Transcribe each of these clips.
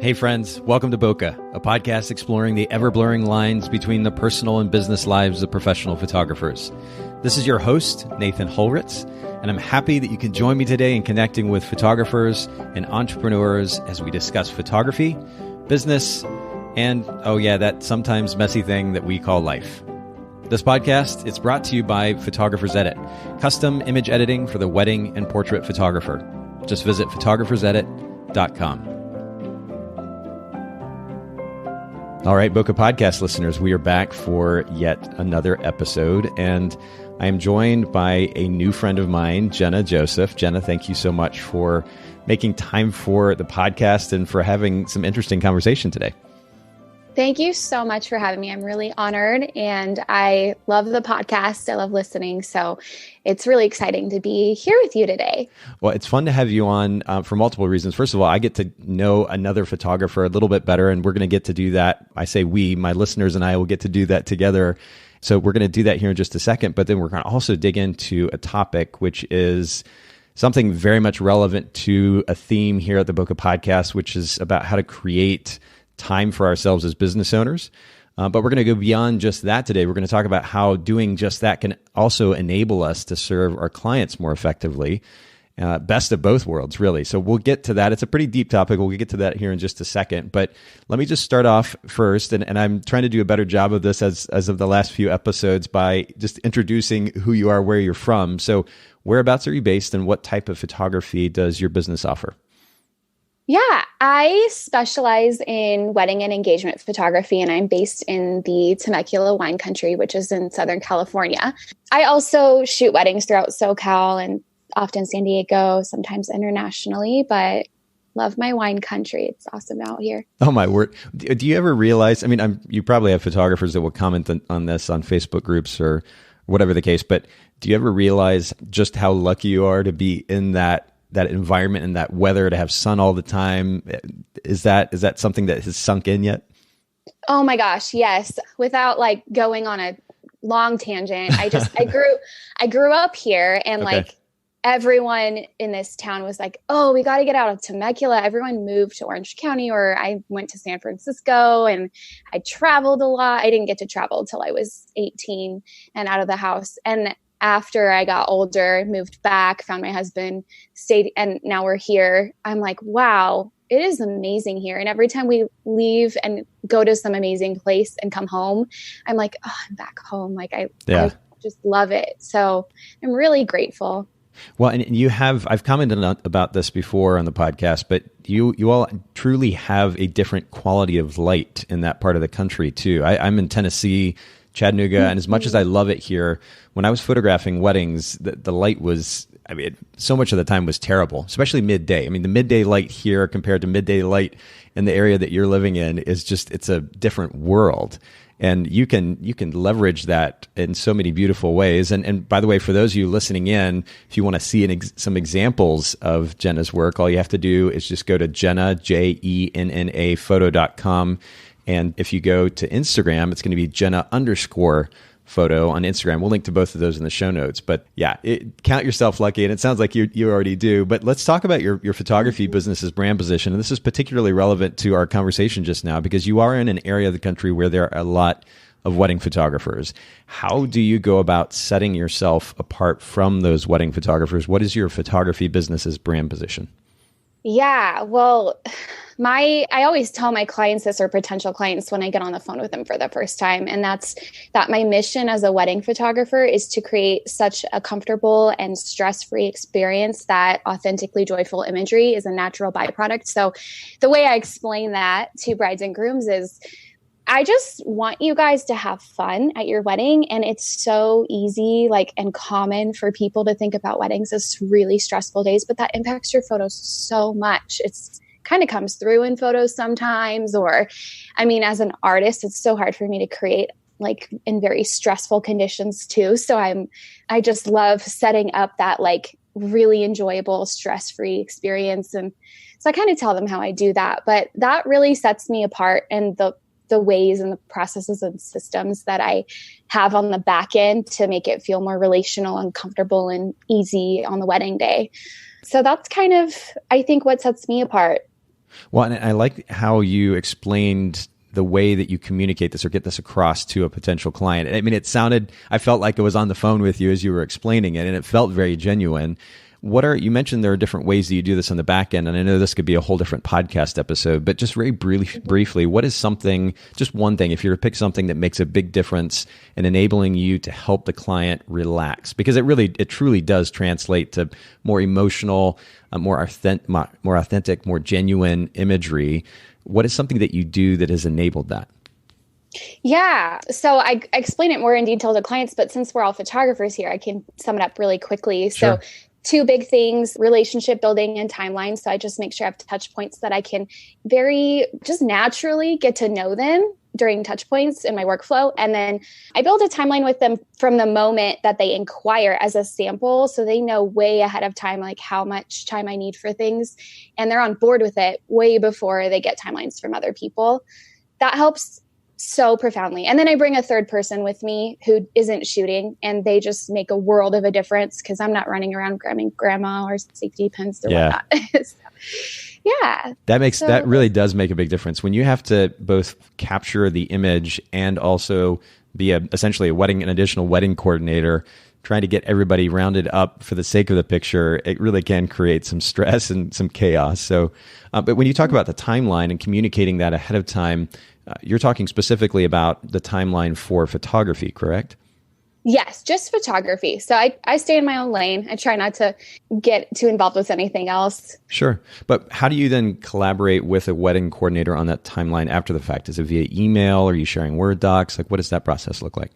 Hey friends, welcome to Bokeh, a podcast exploring the ever-blurring lines between the personal and business lives of professional photographers. This is your host, Nathan Holritz, and I'm happy that you can join me today in connecting with photographers and entrepreneurs as we discuss photography, business, and, that sometimes messy thing that we call life. This podcast, it's brought to you by Photographers Edit, custom image editing for the wedding and portrait photographer. Just visit photographersedit.com. All right, Bokeh Podcast listeners, we are back for yet another episode, and I am joined by a new friend of mine, Jenna Joseph. Jenna, thank you so much for making time for the podcast and for having some interesting conversation today. Thank you so much for having me. I'm really honored, and I love the podcast. I love listening. So it's really exciting to be here with you today. Well, it's fun to have you on for multiple reasons. First of all, I get to know another photographer a little bit better, and we're going to get to do that. I say we, my listeners and I will get to do that together. So we're going to do that here in just a second, but then we're going to also dig into a topic, which is something very much relevant to a theme here at the Bokeh Podcast, which is about how to create time for ourselves as business owners. But we're going to go beyond just that today. We're going to talk about how doing just that can also enable us to serve our clients more effectively. Best of both worlds, really. So we'll get to that. It's a pretty deep topic. We'll get to that here in just a second. But let me just start off first. And I'm trying to do a better job of this as of the last few episodes by just introducing who you are, where you're from. So whereabouts are you based, and what type of photography does your business offer? Yeah, I specialize in wedding and engagement photography, and I'm based in the Temecula wine country, which is in Southern California. I also shoot weddings throughout SoCal and often San Diego, sometimes internationally, but love my wine country. It's awesome out here. Oh my word. Do you ever realize, you probably have photographers that will comment on this on Facebook groups or whatever the case, but do you ever realize just how lucky you are to be in that environment and that weather, to have sun all the time? Is that something that has sunk in yet? Oh my gosh, yes. Without going on a long tangent, I grew up here, and everyone in this town was like, "Oh, we got to get out of Temecula." Everyone moved to Orange County, or I went to San Francisco, and I traveled a lot. I didn't get to travel until I was 18 and out of the house. And after I got older, moved back, found my husband, stayed, and now we're here. I'm like, wow, it is amazing here. And every time we leave and go to some amazing place and come home, I'm like, oh, I'm back home. I just love it. So I'm really grateful. Well, and I've commented about this before on the podcast, but you all truly have a different quality of light in that part of the country too. I'm in Tennessee, Chattanooga, and as much as I love it here, when I was photographing weddings, the light was, so much of the time was terrible, especially midday. The midday light here compared to midday light in the area that you're living in is just, it's a different world. And you can leverage that in so many beautiful ways. And by the way, for those of you listening in, if you want to see some examples of Jenna's work, all you have to do is just go to Jenna, Jenna photo.com. And if you go to Instagram, it's going to be Jenna_photo on Instagram. We'll link to both of those in the show notes. But yeah, count yourself lucky. And it sounds like you already do. But let's talk about your photography business's brand position. And this is particularly relevant to our conversation just now, because you are in an area of the country where there are a lot of wedding photographers. How do you go about setting yourself apart from those wedding photographers? What is your photography business's brand position? Yeah, well, I always tell my clients this, or potential clients, when I get on the phone with them for the first time. And that's that my mission as a wedding photographer is to create such a comfortable and stress-free experience that authentically joyful imagery is a natural byproduct. So the way I explain that to brides and grooms is, I just want you guys to have fun at your wedding. And it's so easy, and common for people to think about weddings as really stressful days, but that impacts your photos so much. It's kind of comes through in photos sometimes, or, as an artist, it's so hard for me to create in very stressful conditions too. So I just love setting up that really enjoyable, stress-free experience. And so I kind of tell them how I do that, but that really sets me apart, and the ways and the processes and systems that I have on the back end to make it feel more relational and comfortable and easy on the wedding day. So that's kind of, I think, what sets me apart. Well, and I like how you explained the way that you communicate this or get this across to a potential client. I mean, I felt like I was on the phone with you as you were explaining it, and it felt very genuine. You mentioned there are different ways that you do this on the back end, and I know this could be a whole different podcast episode, but just very briefly, what is just one thing, if you were to pick something that makes a big difference in enabling you to help the client relax? Because it truly does translate to more emotional, more authentic, more genuine imagery. What is something that you do that has enabled that? Yeah. So I explain it more in detail to clients, but since we're all photographers here, I can sum it up really quickly. Sure. So two big things, relationship building and timeline. So I just make sure I have touch points that I can very just naturally get to know them during touch points in my workflow. And then I build a timeline with them from the moment that they inquire as a sample. So they know way ahead of time, like how much time I need for things. And they're on board with it way before they get timelines from other people. That helps so profoundly. And then I bring a third person with me who isn't shooting, and they just make a world of a difference because I'm not running around grabbing grandma or safety pins or whatnot. So, yeah. That really does make a big difference when you have to both capture the image and also be essentially an additional wedding coordinator, trying to get everybody rounded up for the sake of the picture. It really can create some stress and some chaos. So, but when you talk about the timeline and communicating that ahead of time, you're talking specifically about the timeline for photography, correct? Yes, just photography. So I stay in my own lane. I try not to get too involved with anything else. Sure. But how do you then collaborate with a wedding coordinator on that timeline after the fact? Is it via email? Are you sharing Word docs? Like, what does that process look like?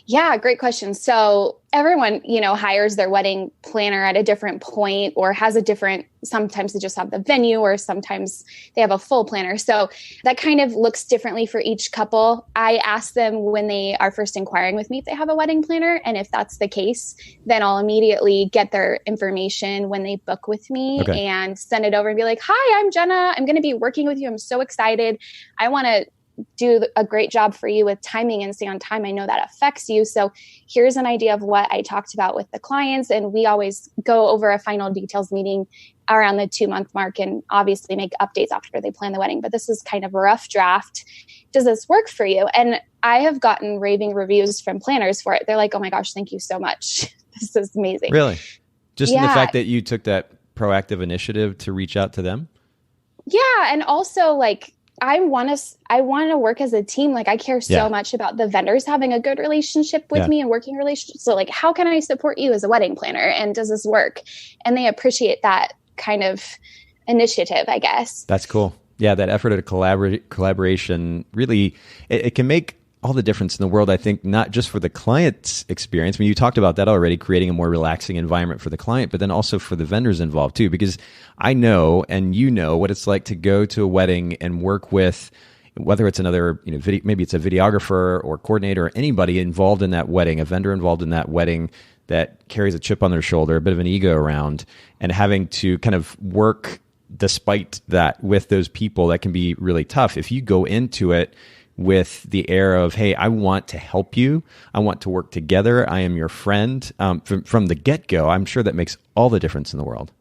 Yeah, great question. So everyone, hires their wedding planner at a different point or has sometimes they just have the venue or sometimes they have a full planner. So that kind of looks differently for each couple. I ask them when they are first inquiring with me if they have a wedding planner. And if that's the case, then I'll immediately get their information when they book with me and send it over and be like, hi, I'm Jenna. I'm going to be working with you. I'm so excited. I want to do a great job for you with timing and stay on time. I know that affects you. So here's an idea of what I talked about with the clients. And we always go over a final details meeting around the 2-month mark and obviously make updates after they plan the wedding. But this is kind of a rough draft. Does this work for you? And I have gotten raving reviews from planners for it. They're like, oh my gosh, thank you so much. This is amazing. Really? Just in the fact that you took that proactive initiative to reach out to them? Yeah. And also I want to work as a team. I care so much about the vendors having a good relationship with me and working relationship. So how can I support you as a wedding planner? And does this work? And they appreciate that kind of initiative, I guess. That's cool. Yeah. That effort at collaboration really, it can make all the difference in the world, I think, not just for the client's experience. I mean, you talked about that already, creating a more relaxing environment for the client, but then also for the vendors involved too, because I know, and you know what it's like to go to a wedding and work with, whether it's another, maybe it's a videographer or coordinator or anybody involved in that wedding, a vendor involved in that wedding that carries a chip on their shoulder, a bit of an ego around, and having to kind of work despite that with those people, that can be really tough. If you go into it with the air of, hey, I want to help you, I want to work together, I am your friend, from the get-go, I'm sure that makes all the difference in the world.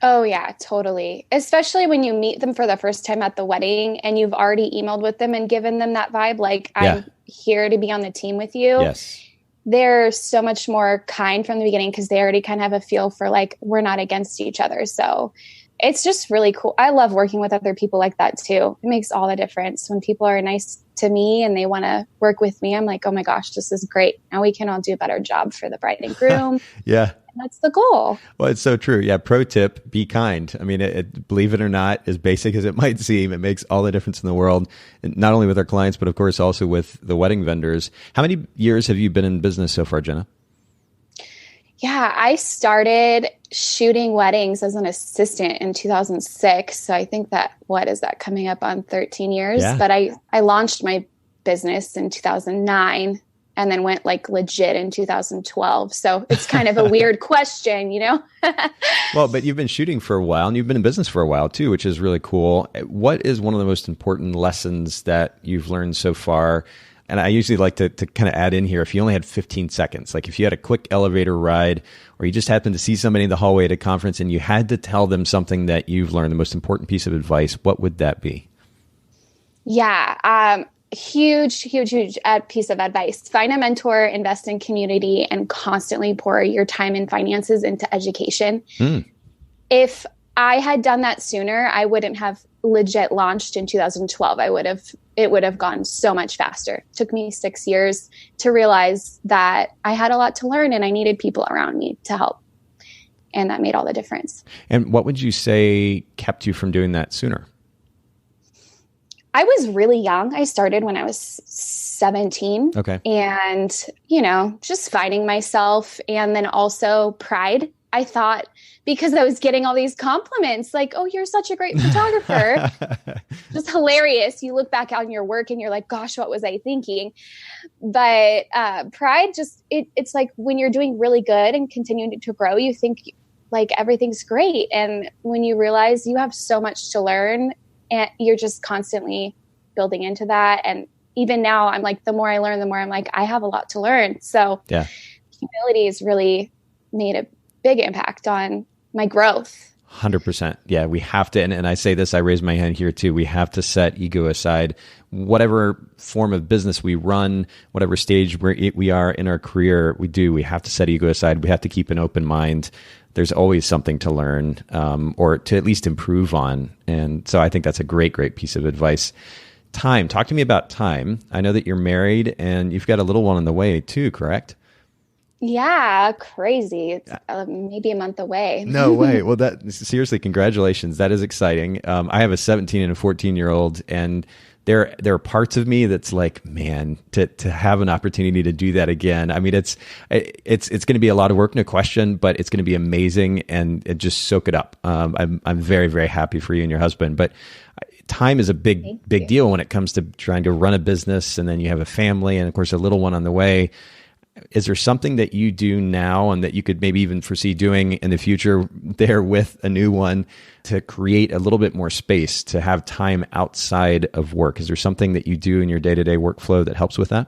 Oh, yeah, totally. Especially when you meet them for the first time at the wedding and you've already emailed with them and given them that vibe, I'm here to be on the team with you. Yes. They're so much more kind from the beginning because they already kind of have a feel for we're not against each other. So it's just really cool. I love working with other people like that too. It makes all the difference when people are nice to me and they want to work with me. I'm like, oh my gosh, this is great. Now we can all do a better job for the bride and groom. Yeah. And that's the goal. Well, it's so true. Yeah. Pro tip, be kind. I mean, believe it or not, as basic as it might seem, it makes all the difference in the world, not only with our clients, but of course also with the wedding vendors. How many years have you been in business so far, Jenna? Yeah, I started shooting weddings as an assistant in 2006. So I think what is that coming up on 13 years? Yeah. But I launched my business in 2009 and then went legit in 2012. So it's kind of a weird question, Well, but you've been shooting for a while and you've been in business for a while too, which is really cool. What is one of the most important lessons that you've learned so far And I usually like to kind of add in here, if you only had 15 seconds, like if you had a quick elevator ride or you just happened to see somebody in the hallway at a conference and you had to tell them something that you've learned, the most important piece of advice, what would that be? Yeah. Huge piece of advice. Find a mentor, invest in community, and constantly pour your time and finances into education. If I had done that sooner, I wouldn't have legit launched in 2012. It would have gone so much faster. It took me 6 years to realize that I had a lot to learn and I needed people around me to help. And that made all the difference. And what would you say kept you from doing that sooner? I was really young. I started when I was 17. Okay. And, just finding myself, and then also pride. I thought, because I was getting all these compliments like, oh, you're such a great photographer. Just hilarious. You look back on your work and you're like, gosh, what was I thinking? But pride, it's like when you're doing really good and continuing to grow, you think like everything's great. And when you realize you have so much to learn, and you're just constantly building into that. And even now I'm like, the more I learn, the more I'm like, I have a lot to learn. So humility has really made a big impact on my growth. 100%. Yeah, we have to. And I say this, I raise my hand here too. We have to set ego aside. Whatever form of business we run, whatever stage we are in our career, we have to set ego aside. We have to keep an open mind. There's always something to learn or to at least improve on. And so I think that's a great piece of advice. Time. Talk to me about time. I know that you're married and you've got a little one on the way too, correct? Yeah, crazy. It's maybe a month away. No way. Well, seriously, congratulations. That is exciting. I have a 17 and a 14-year-old, and there are parts of me that's like, man, to have an opportunity to do that again. I mean, it's going to be a lot of work, no question, but it's going to be amazing, and just soak it up. I'm very, very happy for you and your husband, but time is a big deal when it comes to trying to run a business, and then you have a family, and of course, a little one on the way. Is there something that you do now and that you could maybe even foresee doing in the future there with a new one to create a little bit more space to have time outside of work? Is there something that you do in your day-to-day workflow that helps with that?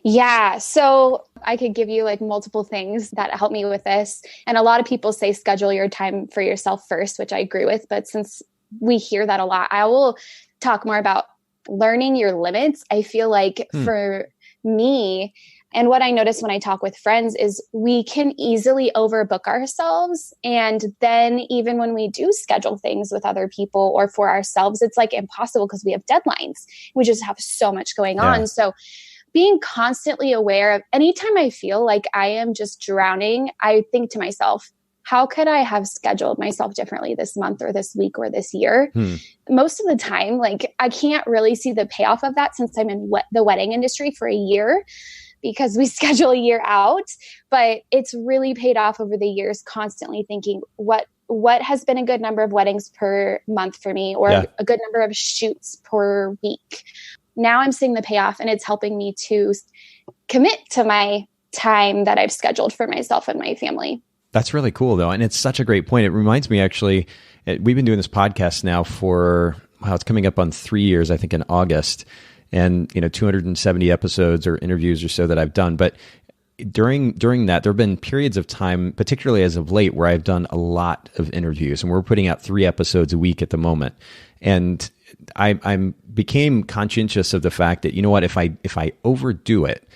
Yeah. So I could give you like multiple things that help me with this. And a lot of people say schedule your time for yourself first, which I agree with. But since we hear that a lot, I will talk more about learning your limits. I feel like for me, and what I notice when I talk with friends is we can easily overbook ourselves. And then even when we do schedule things with other people or for ourselves, it's like impossible because we have deadlines. We just have so much going on. So being constantly aware of anytime I feel like I am just drowning, I think to myself, how could I have scheduled myself differently this month or this week or this year? Most of the time, like I can't really see the payoff of that since I'm in the wedding industry for a year because we schedule a year out, but it's really paid off over the years, constantly thinking what has been a good number of weddings per month for me or a good number of shoots per week. Now I'm seeing the payoff and it's helping me to commit to my time that I've scheduled for myself and my family. That's really cool, though. And it's such a great point. It reminds me, actually, we've been doing this podcast now for, it's coming up on 3 years, I think in August, and 270 episodes or interviews or so that I've done. But during that, there have been periods of time, particularly as of late, where I've done a lot of interviews, and we're putting out 3 episodes a week at the moment. And I became conscientious of the fact that, you know what, if I overdo it,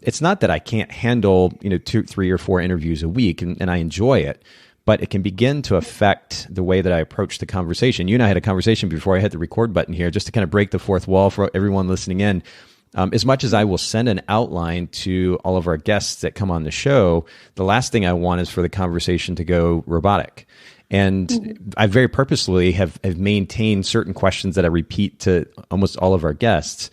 it's not that I can't handle 2, 3, or 4 interviews a week, and I enjoy it, but it can begin to affect the way that I approach the conversation. You and I had a conversation before I hit the record button here, just to kind of break the fourth wall for everyone listening in. As much as I will send an outline to all of our guests that come on the show, the last thing I want is for the conversation to go robotic. And I very purposefully have maintained certain questions that I repeat to almost all of our guests.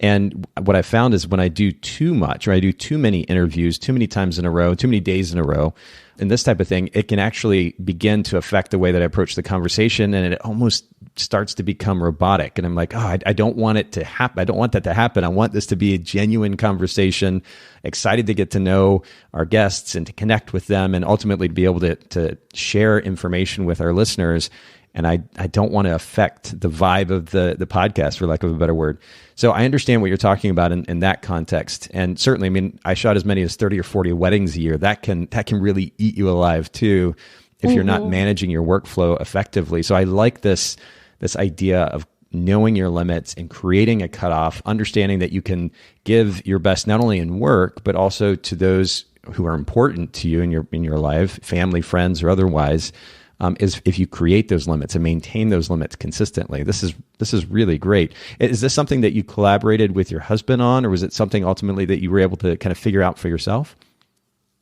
And what I found is when I do too much, or I do too many interviews, too many times in a row, too many days in a row, and this type of thing, it can actually begin to affect the way that I approach the conversation, and it almost starts to become robotic. And I'm like, I don't want it to happen. I don't want that to happen. I want this to be a genuine conversation, excited to get to know our guests and to connect with them, and ultimately to be able to share information with our listeners. And I don't want to affect the vibe of the podcast, for lack of a better word. So I understand what you're talking about in that context. And certainly, I mean, I shot as many as 30 or 40 weddings a year. That can really eat you alive too, if you're not managing your workflow effectively. So I like this idea of knowing your limits and creating a cutoff, understanding that you can give your best not only in work, but also to those who are important to you in your life, family, friends, or otherwise, is if you create those limits and maintain those limits consistently. This is really great. Is this something that you collaborated with your husband on, or was it something ultimately that you were able to kind of figure out for yourself?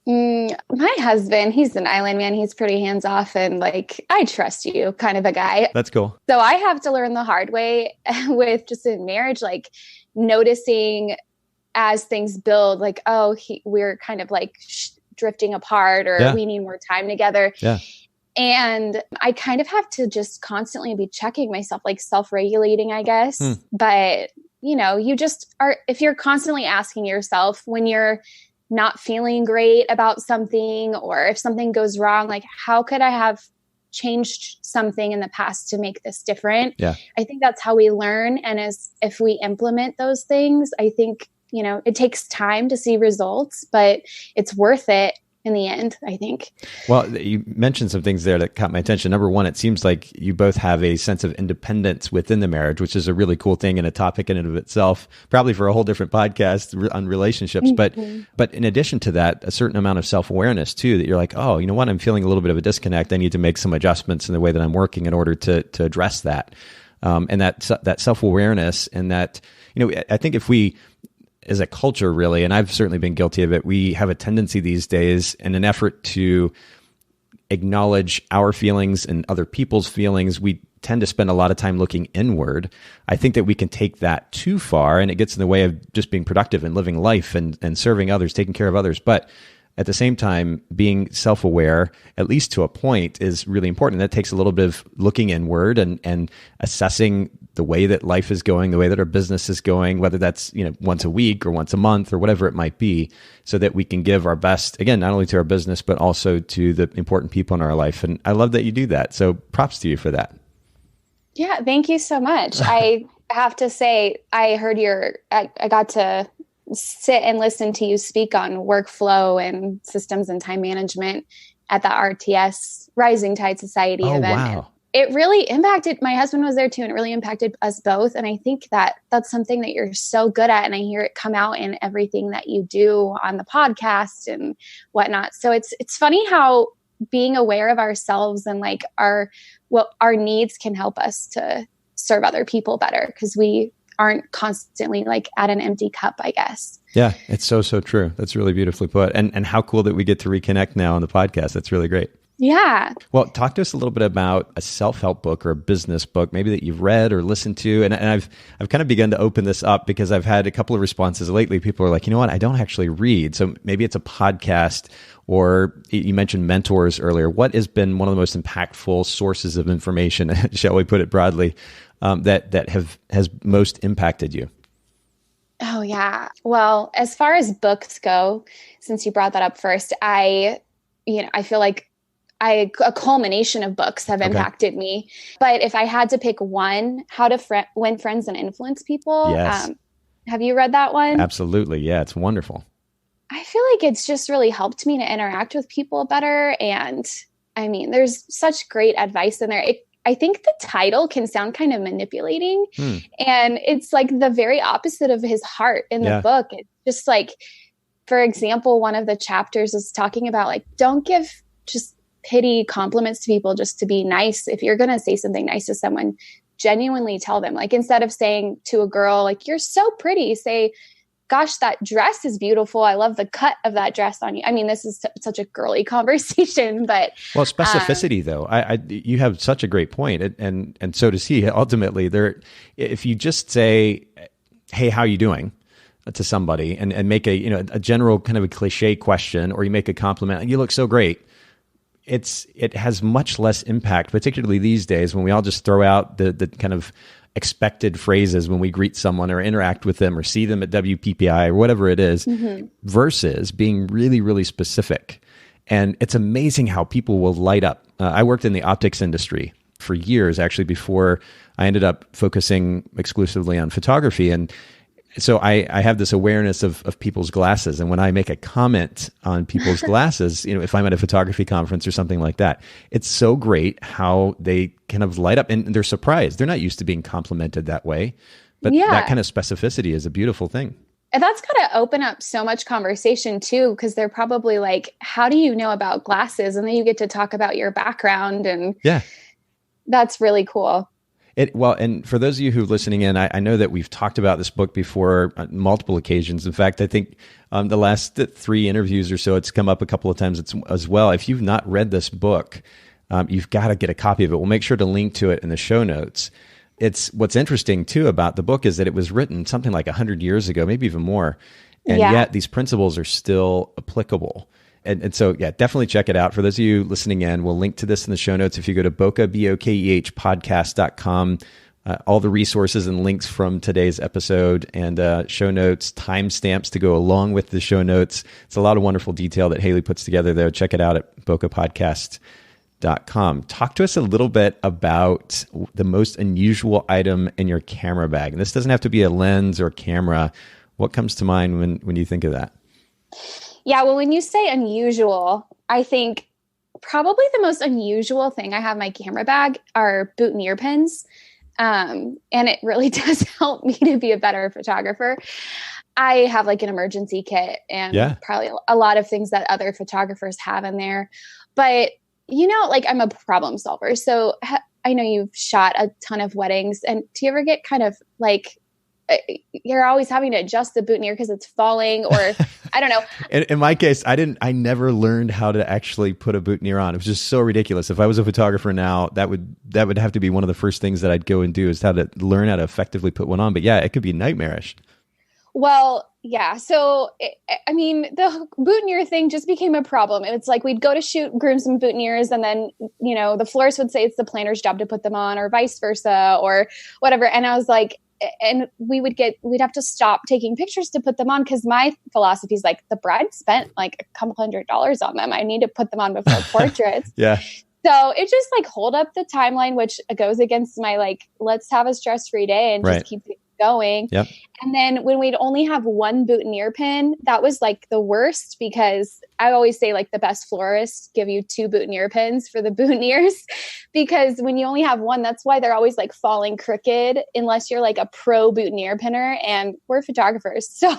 My husband, he's an island man. He's pretty hands off and like, I trust you kind of a guy. That's cool. So I have to learn the hard way with just in marriage, like noticing as things build, like, we're kind of like drifting apart, or we need more time together. Yeah. And I kind of have to just constantly be checking myself, like self-regulating, I guess. But, you just are, if you're constantly asking yourself when you're not feeling great about something, or if something goes wrong, like, how could I have changed something in the past to make this different? Yeah. I think that's how we learn. And if we implement those things, I think, it takes time to see results, but it's worth it in the end, I think. Well, you mentioned some things there that caught my attention. Number one, it seems like you both have a sense of independence within the marriage, which is a really cool thing and a topic in and of itself, probably for a whole different podcast on relationships. But in addition to that, a certain amount of self-awareness too, that you're like, oh, you know what? I'm feeling a little bit of a disconnect. I need to make some adjustments in the way that I'm working in order to address that. And that self-awareness, and that, I think if we, as a culture really, and I've certainly been guilty of it, we have a tendency these days in an effort to acknowledge our feelings and other people's feelings, we tend to spend a lot of time looking inward. I think that we can take that too far, and it gets in the way of just being productive and living life and serving others, taking care of others. But at the same time, being self-aware, at least to a point, is really important. That takes a little bit of looking inward and assessing the way that life is going, the way that our business is going, whether that's once a week or once a month or whatever it might be, so that we can give our best, again, not only to our business, but also to the important people in our life. And I love that you do that. So props to you for that. Yeah, thank you so much. I have to say, I heard I got to sit and listen to you speak on workflow and systems and time management at the RTS Rising Tide Society event. Wow. It really impacted, my husband was there too, and it really impacted us both. And I think that's something that you're so good at. And I hear it come out in everything that you do on the podcast and whatnot. So it's funny how being aware of ourselves and like our needs can help us to serve other people better, because we aren't constantly like at an empty cup, I guess. Yeah, it's so true. That's really beautifully put. And how cool that we get to reconnect now on the podcast. That's really great. Yeah. Well, talk to us a little bit about a self-help book or a business book, maybe that you've read or listened to. And I've kind of begun to open this up because I've had a couple of responses lately. People are like, you know what? I don't actually read. So maybe it's a podcast, or you mentioned mentors earlier. What has been one of the most impactful sources of information, shall we put it broadly, that has most impacted you? Oh, yeah. Well, as far as books go, since you brought that up first, I feel like a culmination of books have impacted me. But if I had to pick one, How to Win Friends and Influence People. Yes. Have you read that one? Absolutely. Yeah, it's wonderful. I feel like it's just really helped me to interact with people better. And I mean, there's such great advice in there. I think the title can sound kind of manipulating, and it's like the very opposite of his heart in the book. It's just like, for example, one of the chapters is talking about like, don't give just pity compliments to people just to be nice. If you're going to say something nice to someone, genuinely tell them, like, instead of saying to a girl, like, you're so pretty, say, gosh, that dress is beautiful. I love the cut of that dress on you. I mean, this is such a girly conversation, but specificity though, you have such a great point, and so does he. Ultimately, if you just say, "Hey, how you doing?" to somebody, and make a general kind of a cliche question, or you make a compliment, "You look so great," it has much less impact, particularly these days when we all just throw out the kind of expected phrases when we greet someone or interact with them or see them at WPPI or whatever it is, versus being really, really specific. And it's amazing how people will light up. I worked in the optics industry for years, actually, before I ended up focusing exclusively on photography. And so I have this awareness of people's glasses. And when I make a comment on people's glasses, if I'm at a photography conference or something like that, it's so great how they kind of light up and they're surprised. They're not used to being complimented that way. But that kind of specificity is a beautiful thing. And that's got to open up so much conversation too, because they're probably like, how do you know about glasses? And then you get to talk about your background. And that's really cool. And for those of you who are listening in, I know that we've talked about this book before on multiple occasions. In fact, I think the last 3 interviews or so, it's come up a couple of times as well. If you've not read this book, you've got to get a copy of it. We'll make sure to link to it in the show notes. It's what's interesting too about the book is that it was written something like 100 years ago, maybe even more. And yet these principles are still applicable. And so, definitely check it out. For those of you listening in, we'll link to this in the show notes. If you go to Bokeh, Bokeh podcast.com, all the resources and links from today's episode and show notes, timestamps to go along with the show notes. It's a lot of wonderful detail that Haley puts together there. Check it out at bokehpodcast.com. Talk to us a little bit about the most unusual item in your camera bag. And this doesn't have to be a lens or camera. What comes to mind when you think of that? Yeah, well, when you say unusual, I think probably the most unusual thing I have in my camera bag are boutonniere pins. And it really does help me to be a better photographer. I have like an emergency kit and probably a lot of things that other photographers have in there. But, I'm a problem solver. So I know you've shot a ton of weddings. And do you ever get kind of like, you're always having to adjust the boutonniere because it's falling or I don't know. In my case, I never learned how to actually put a boutonniere on. It was just so ridiculous. If I was a photographer now, that would have to be one of the first things that I'd go and do is how to learn how to effectively put one on. But it could be nightmarish. Well, yeah. So, the boutonniere thing just became a problem. It's like we'd go to shoot groomsmen boutonnieres and then, the florist would say it's the planner's job to put them on or vice versa or whatever. And I was like, and we'd have to stop taking pictures to put them on because my philosophy is like the bride spent like $200 on them. I need to put them on before portraits. So it just like hold up the timeline, which goes against my like, let's have a stress-free day and just keep it going. Yep. And then when we'd only have one boutonniere pin, that was like the worst because I always say like the best florists give you 2 boutonniere pins for the boutonnieres because when you only have one, that's why they're always like falling crooked unless you're like a pro boutonniere pinner and we're photographers. So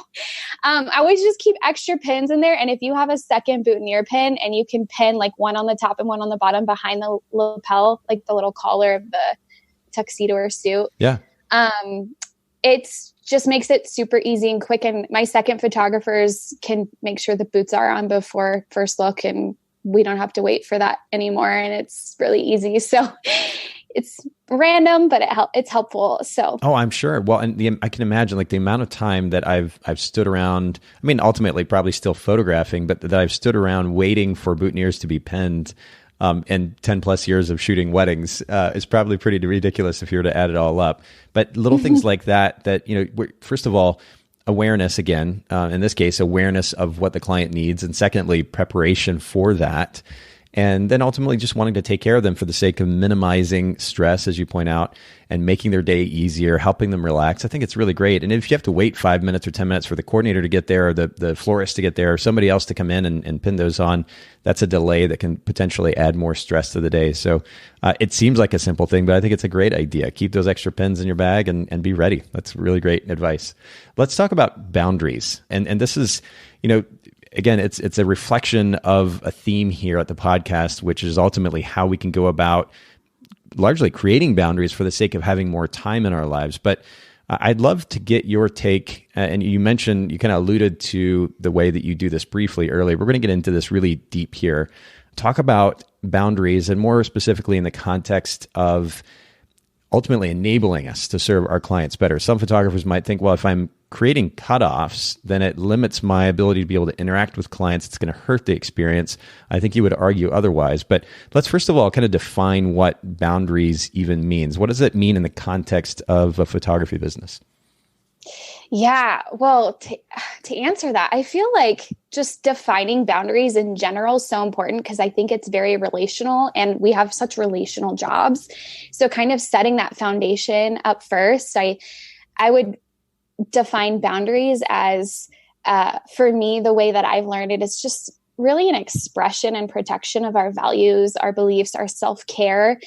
I always just keep extra pins in there. And if you have a second boutonniere pin and you can pin like one on the top and one on the bottom behind the lapel, like the little collar of the tuxedo or suit. It just makes it super easy and quick. And my second photographers can make sure the boots are on before first look and we don't have to wait for that anymore. And it's really easy. So it's random, but it's helpful. So, I'm sure. Well, and I can imagine like the amount of time that I've stood around, ultimately probably still photographing, but that I've stood around waiting for boutonnieres to be pinned. And 10 plus years of shooting weddings is probably pretty ridiculous if you were to add it all up. But little things like that, first of all, awareness again, in this case, awareness of what the client needs. And secondly, preparation for that. And then ultimately just wanting to take care of them for the sake of minimizing stress, as you point out, and making their day easier, helping them relax. I think it's really great. And if you have to wait 5 minutes or 10 minutes for the coordinator to get there, or the florist to get there, or somebody else to come in and pin those on, that's a delay that can potentially add more stress to the day. So it seems like a simple thing, but I think it's a great idea. Keep those extra pins in your bag and be ready. That's really great advice. Let's talk about boundaries. And this is, again, it's a reflection of a theme here at the podcast, which is ultimately how we can go about largely creating boundaries for the sake of having more time in our lives. But I'd love to get your take. And you mentioned, you kind of alluded to the way that you do this briefly earlier. We're going to get into this really deep here. Talk about boundaries and more specifically in the context of ultimately enabling us to serve our clients better. Some photographers might think, well, if I'm creating cutoffs, then it limits my ability to be able to interact with clients. It's going to hurt the experience. I think you would argue otherwise. But let's first of all kind of define what boundaries even means. What does it mean in the context of a photography business? Yeah. Well, to answer that, I feel like just defining boundaries in general is so important because I think it's very relational and we have such relational jobs. So kind of setting that foundation up first, I would define boundaries as, for me, the way that I've learned it is just really an expression and protection of our values, our beliefs, our self-care.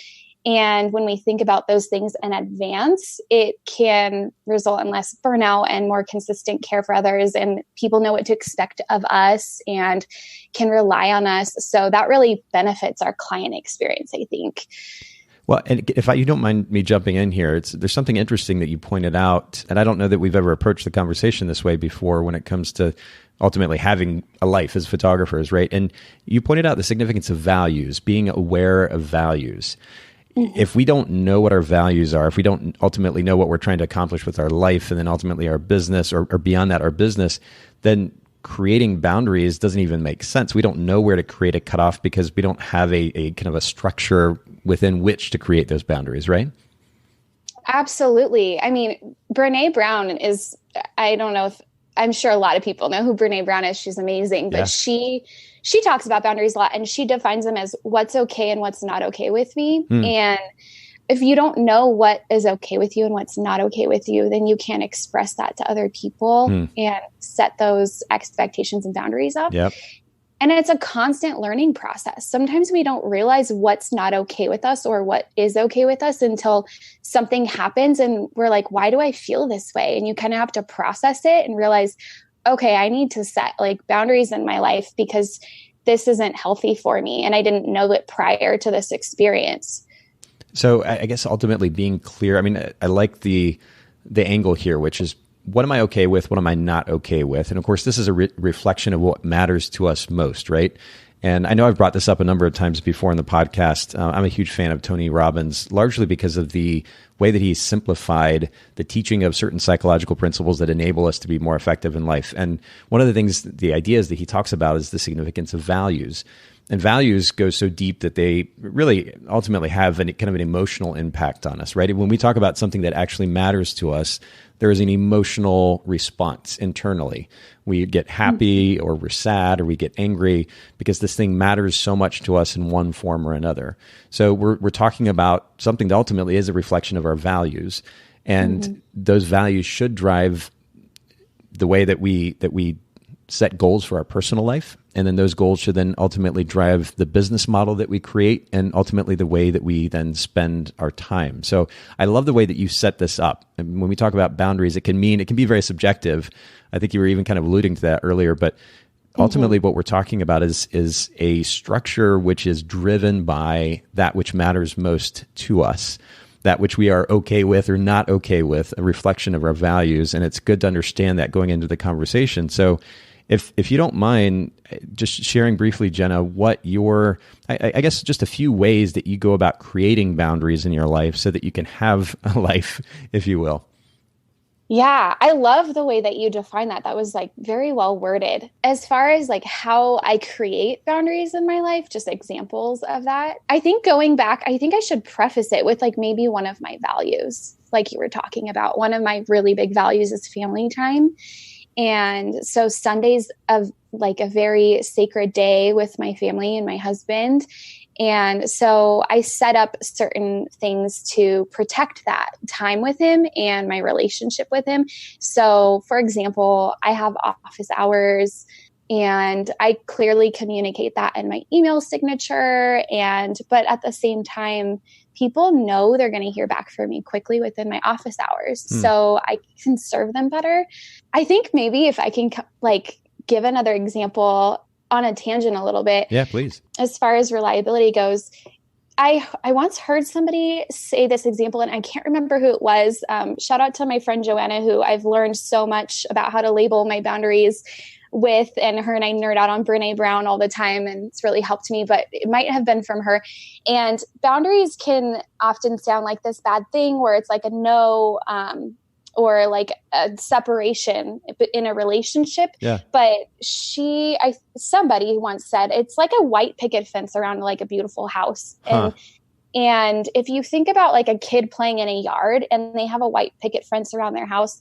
And when we think about those things in advance, it can result in less burnout and more consistent care for others. And people know what to expect of us and can rely on us. So that really benefits our client experience, I think. Well, and if you don't mind me jumping in here, there's something interesting that you pointed out, and I don't know that we've ever approached the conversation this way before when it comes to ultimately having a life as photographers, right? And you pointed out the significance of values, being aware of values. If we don't know what our values are, if we don't ultimately know what we're trying to accomplish with our life and then ultimately our business or beyond that, our business, then creating boundaries doesn't even make sense. We don't know where to create a cutoff because we don't have a kind of a structure within which to create those boundaries, right? Absolutely. I mean, Brene Brown is, I don't know if, I'm sure a lot of people know who Brene Brown is. She's amazing, but she talks about boundaries a lot and she defines them as what's okay and what's not okay with me. And if you don't know what is okay with you and what's not okay with you, then you can't express that to other people and set those expectations and boundaries up. Yep. And it's a constant learning process. Sometimes we don't realize what's not okay with us or what is okay with us until something happens and we're like, why do I feel this way? And you kind of have to process it and realize, okay, I need to set like boundaries in my life because this isn't healthy for me. And I didn't know it prior to this experience. So I guess ultimately being clear, I mean, I like the angle here, which is what am I okay with? What am I not okay with? And of course, this is a reflection of what matters to us most, right? And I know I've brought this up a number of times before in the podcast. I'm a huge fan of Tony Robbins, largely because of the way that he simplified the teaching of certain psychological principles that enable us to be more effective in life. And one of the things, the ideas that he talks about is the significance of values. And values go so deep that they really ultimately have kind of an emotional impact on us, right? When we talk about something that actually matters to us, there is an emotional response internally. We get happy or we're sad or we get angry because this thing matters so much to us in one form or another. So we're talking about something that ultimately is a reflection of our values. And those values should drive the way that we set goals for our personal life. And then those goals should then ultimately drive the business model that we create and ultimately the way that we then spend our time. So I love the way that you set this up. And when we talk about boundaries, it can be very subjective. I think you were even kind of alluding to that earlier, but ultimately what we're talking about is a structure which is driven by that which matters most to us, that which we are okay with or not okay with, a reflection of our values. And it's good to understand that going into the conversation. So if you don't mind just sharing briefly, Jenna, what I guess just a few ways that you go about creating boundaries in your life so that you can have a life, if you will. Yeah, I love the way that you define that. That was like very well worded. As far as like how I create boundaries in my life, just examples of that. I think going back, I think I should preface it with like maybe one of my values, like you were talking about. One of my really big values is family time. And so Sunday's of like a very sacred day with my family and my husband. And so I set up certain things to protect that time with him and my relationship with him. So for example, I have office hours and I clearly communicate that in my email signature. But at the same time, people know they're going to hear back from me quickly within my office hours. So I can serve them better. I think maybe if I can like give another example on a tangent a little bit. Yeah, please. As far as reliability goes, I once heard somebody say this example and I can't remember who it was. Shout out to my friend Joanna, who I've learned so much about how to label my boundaries with, and her and I nerd out on Brene Brown all the time and it's really helped me, but it might have been from her. And boundaries can often sound like this bad thing where it's like a no, or like a separation in a relationship. Yeah. But somebody once said, it's like a white picket fence around like a beautiful house. And if you think about like a kid playing in a yard and they have a white picket fence around their house,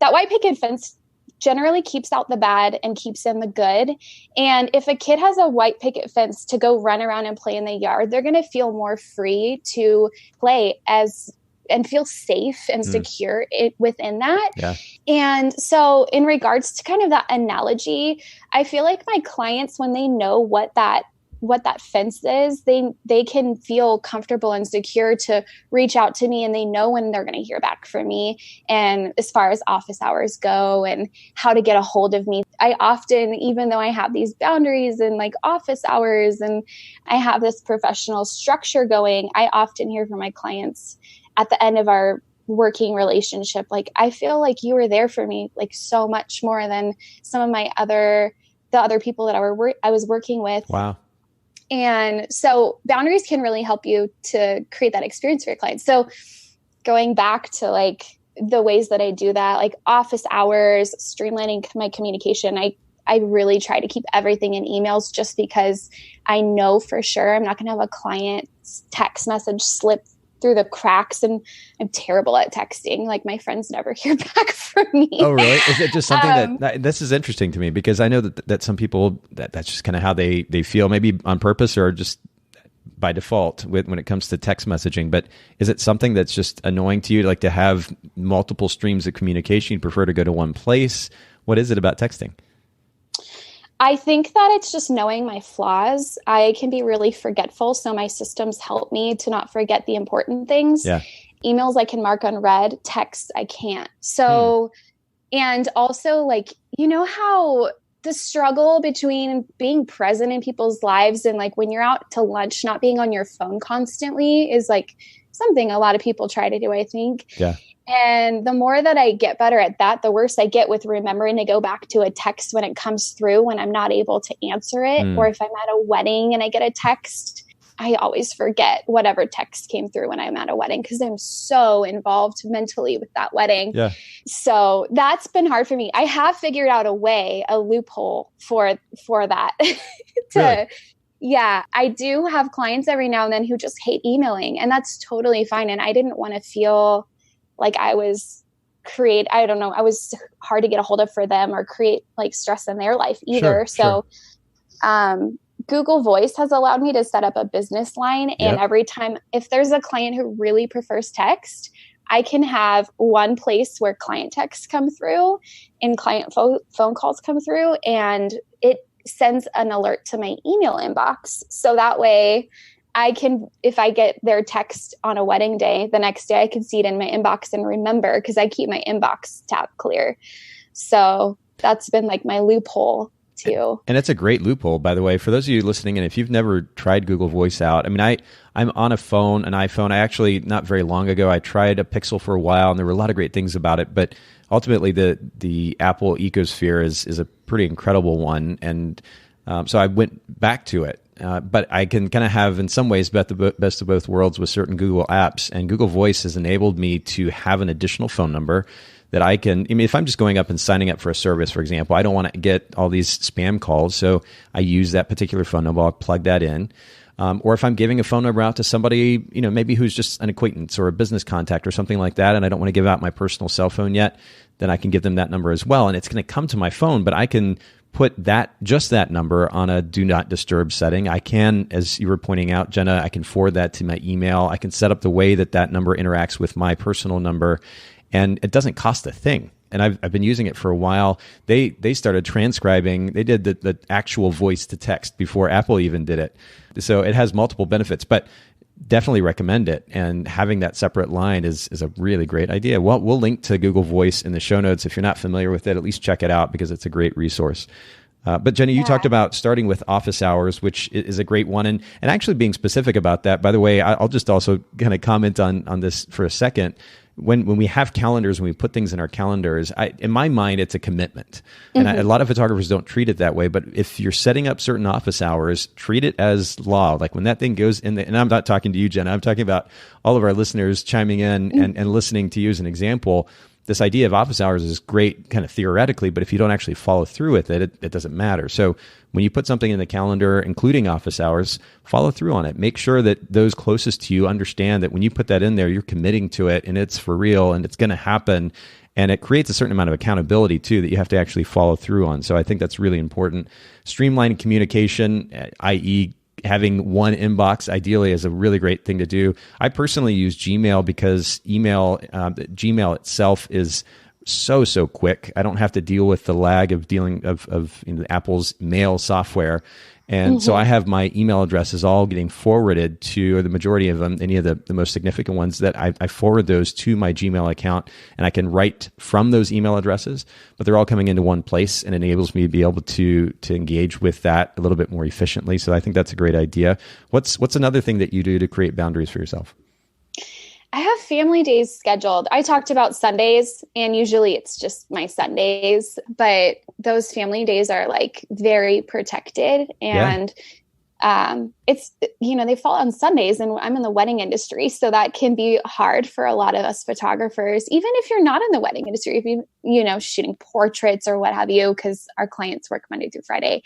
that white picket fence generally keeps out the bad and keeps in the good. And if a kid has a white picket fence to go run around and play in the yard, they're going to feel more free to play and feel safe and secure within that. Yeah. And so in regards to kind of that analogy, I feel like my clients, when they know what that fence is, they can feel comfortable and secure to reach out to me, and they know when they're going to hear back from me. And as far as office hours go and how to get a hold of me, I often, even though I have these boundaries and like office hours and I have this professional structure going, I often hear from my clients at the end of our working relationship, like, I feel like you were there for me, like so much more than some of the other people that I was working with. Wow. And so boundaries can really help you to create that experience for your clients. So going back to like the ways that I do that, like office hours, streamlining my communication, I really try to keep everything in emails, just because I know for sure I'm not going to have a client's text message slip through the cracks, and I'm terrible at texting. Like my friends never hear back from me. Oh, really? Is it just something that this is interesting to me, because I know that some people that's just kind of how they feel, maybe on purpose or just by default when it comes to text messaging. But is it something that's just annoying to you, like to have multiple streams of communication? You prefer to go to one place? What is it about texting? I think that it's just knowing my flaws. I can be really forgetful, so my systems help me to not forget the important things. Yeah. Emails I can mark unread, texts I can't. So, and also like, you know how the struggle between being present in people's lives and like when you're out to lunch, not being on your phone constantly is like something a lot of people try to do, I think. Yeah. And the more that I get better at that, the worse I get with remembering to go back to a text when it comes through, when I'm not able to answer it. Or if I'm at a wedding and I get a text, I always forget whatever text came through when I'm at a wedding, because I'm so involved mentally with that wedding. Yeah. So that's been hard for me. I have figured out a loophole for that. Really? Yeah, I do have clients every now and then who just hate emailing, and that's totally fine. And I didn't want to feel like I was I was hard to get a hold of for them or create like stress in their life either. Sure. Google Voice has allowed me to set up a business line. And every time, if there's a client who really prefers text, I can have one place where client texts come through and client phone calls come through, and it sends an alert to my email inbox. So that way I can, if I get their text on a wedding day, the next day I can see it in my inbox and remember, because I keep my inbox tab clear. So that's been like my loophole too. And it's a great loophole, by the way, for those of you listening. And if you've never tried Google Voice out, I mean, I'm on an iPhone. I actually, not very long ago, I tried a Pixel for a while, and there were a lot of great things about it. But ultimately, the Apple ecosphere is a pretty incredible one. And so I went back to it. But I can kind of have, in some ways, best of both worlds with certain Google apps. And Google Voice has enabled me to have an additional phone number that I mean, if I'm just going up and signing up for a service, for example, I don't want to get all these spam calls. So I use that particular phone number. I'll plug that in. Or if I'm giving a phone number out to somebody, maybe who's just an acquaintance or a business contact or something like that, and I don't want to give out my personal cell phone yet, then I can give them that number as well. And it's going to come to my phone, but I can put just that number on a do not disturb setting. I can, as you were pointing out, Jenna, I can forward that to my email. I can set up the way that number interacts with my personal number, and it doesn't cost a thing. And I've been using it for a while. They started transcribing. They did the actual voice to text before Apple even did it. So it has multiple benefits, but definitely recommend it. And having that separate line is a really great idea. Well, we'll link to Google Voice in the show notes. If you're not familiar with it, at least check it out, because it's a great resource. But Jenny, you talked about starting with office hours, which is a great one. And actually being specific about that, by the way, I'll just also kind of comment on this for a second. When we have calendars, when we put things in our calendars, in my mind, it's a commitment. And a lot of photographers don't treat it that way. But if you're setting up certain office hours, treat it as law. Like when that thing goes in and I'm not talking to you, Jenna, I'm talking about all of our listeners chiming in and listening to you as an example. This idea of office hours is great kind of theoretically, but if you don't actually follow through with it, it doesn't matter. So when you put something in the calendar, including office hours, follow through on it. Make sure that those closest to you understand that when you put that in there, you're committing to it and it's for real and it's going to happen. And it creates a certain amount of accountability too that you have to actually follow through on. So I think that's really important. Streamlining communication, i.e., having one inbox ideally is a really great thing to do. I personally use Gmail because Gmail itself is so quick. I don't have to deal with the lag of dealing of Apple's mail software. And so I have my email addresses all getting forwarded to the majority of them, any of the most significant ones that I forward those to my Gmail account, and I can write from those email addresses, but they're all coming into one place and enables me to be able to engage with that a little bit more efficiently. So I think that's a great idea. What's another thing that you do to create boundaries for yourself? I have family days scheduled. I talked about Sundays, and usually it's just my Sundays, but those family days are like very protected, and it's, they fall on Sundays, and I'm in the wedding industry. So that can be hard for a lot of us photographers, even if you're not in the wedding industry, if you, shooting portraits or what have you, because our clients work Monday through Friday,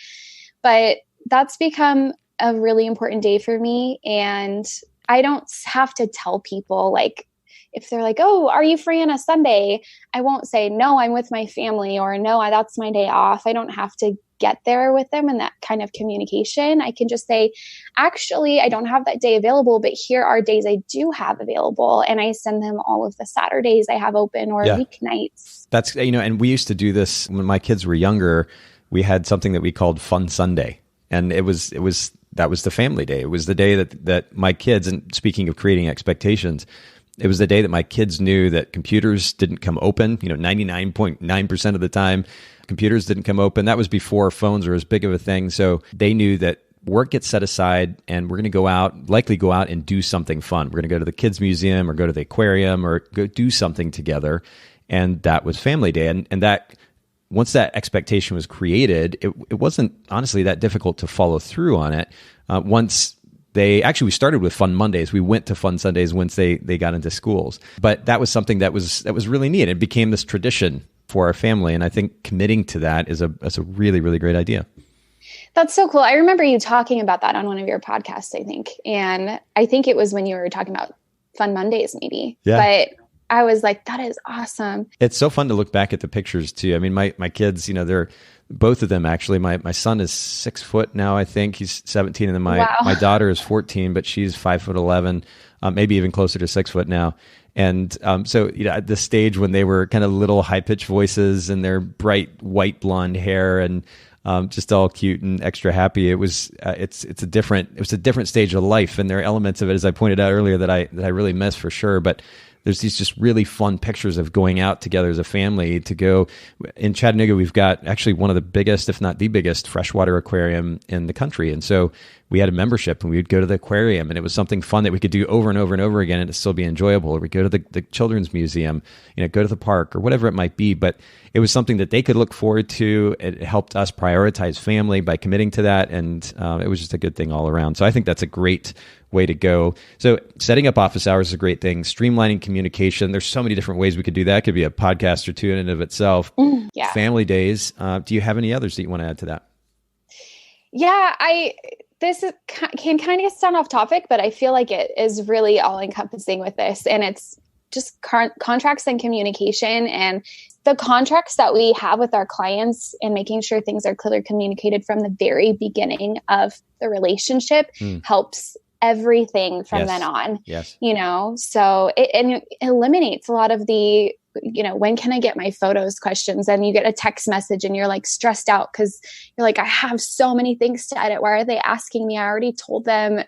but that's become a really important day for me. And I don't have to tell people, like, if they're like, oh, are you free on a Sunday? I won't say, no, I'm with my family, or no, that's my day off. I don't have to get there with them in that kind of communication. I can just say, actually, I don't have that day available, but here are days I do have available. And I send them all of the Saturdays I have open, or weeknights. That's, and we used to do this when my kids were younger. We had something that we called Fun Sunday. And that was the family day. It was the day that my kids, and speaking of creating expectations, it was the day that my kids knew that computers didn't come open. 99.9% of the time, computers didn't come open. That was before phones were as big of a thing. So they knew that work gets set aside, and we're going to likely go out and do something fun. We're going to go to the kids museum, or go to the aquarium, or go do something together. And that was family day. And that, once that expectation was created, it wasn't honestly that difficult to follow through on it. We started with Fun Mondays. We went to Fun Sundays once they got into schools. But that was something that was really neat. It became this tradition for our family. And I think committing to that is a really, really great idea. That's so cool. I remember you talking about that on one of your podcasts, I think. And I think it was when you were talking about Fun Mondays, maybe. Yeah. But I was like, that is awesome. It's so fun to look back at the pictures too. I mean, my kids, they're both of them actually. My son is 6 foot now, I think. He's 17, and then my daughter is 14, but she's 5'11", maybe even closer to 6 foot now. And so at the stage when they were kind of little high pitched voices and their bright white blonde hair and just all cute and extra happy, it was a different stage of life, and there are elements of it, as I pointed out earlier, that I really miss for sure. But there's these just really fun pictures of going out together as a family to go. In Chattanooga, we've got actually one of the biggest, if not the biggest, freshwater aquarium in the country. And so we had a membership, and we would go to the aquarium, and it was something fun that we could do over and over and over again, and it'd still be enjoyable. Or we go to the children's museum, go to the park, or whatever it might be. But it was something that they could look forward to. It helped us prioritize family by committing to that. And it was just a good thing all around. So I think that's a great way to go. So setting up office hours is a great thing. Streamlining communication. There's so many different ways we could do that. It could be a podcast or two in and of itself. Yeah. Family days. Do you have any others that you want to add to that? Yeah, can kind of sound off topic, but I feel like it is really all encompassing with this. And it's just contracts and communication, and the contracts that we have with our clients, and making sure things are clearly communicated from the very beginning of the relationship helps everything from then on. Yes. So it eliminates a lot of the, when can I get my photos questions? And you get a text message and you're like stressed out because you're like, I have so many things to edit. Why are they asking me? I already told them,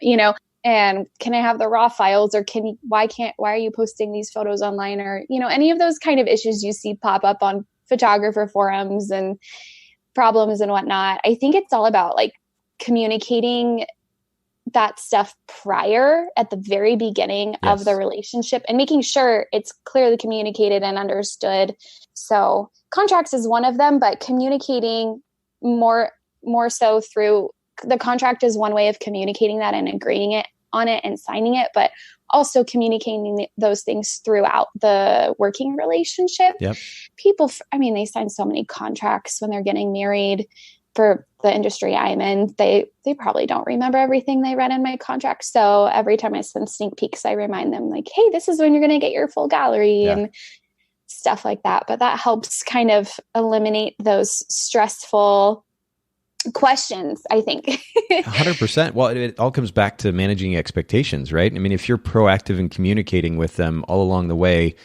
and can I have the raw files, or why are you posting these photos online, or, any of those kind of issues you see pop up on photographer forums and problems and whatnot. I think it's all about like communicating that stuff prior at the very beginning of the relationship, and making sure it's clearly communicated and understood. So contracts is one of them, but communicating more so through the contract is one way of communicating that and agreeing on it and signing it, but also communicating those things throughout the working relationship. Yep. People, they sign so many contracts when they're getting married. For the industry I'm in, they probably don't remember everything they read in my contract. So every time I send sneak peeks, I remind them like, hey, this is when you're going to get your full gallery. Yeah. And stuff like that. But that helps kind of eliminate those stressful questions, I think. 100%. Well, it all comes back to managing expectations, right? I mean, if you're proactive in communicating with them all along the way,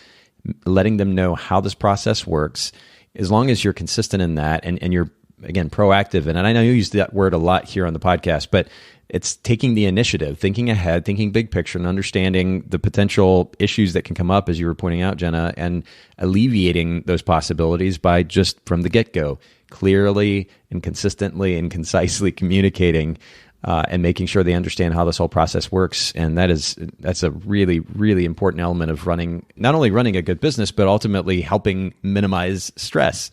letting them know how this process works, as long as you're consistent in that and you're, again, proactive. And I know you use that word a lot here on the podcast, but it's taking the initiative, thinking ahead, thinking big picture, and understanding the potential issues that can come up, as you were pointing out, Jenna, and alleviating those possibilities by just from the get-go, clearly and consistently and concisely communicating and making sure they understand how this whole process works. And that's a really, really important element of not only running a good business, but ultimately helping minimize stress.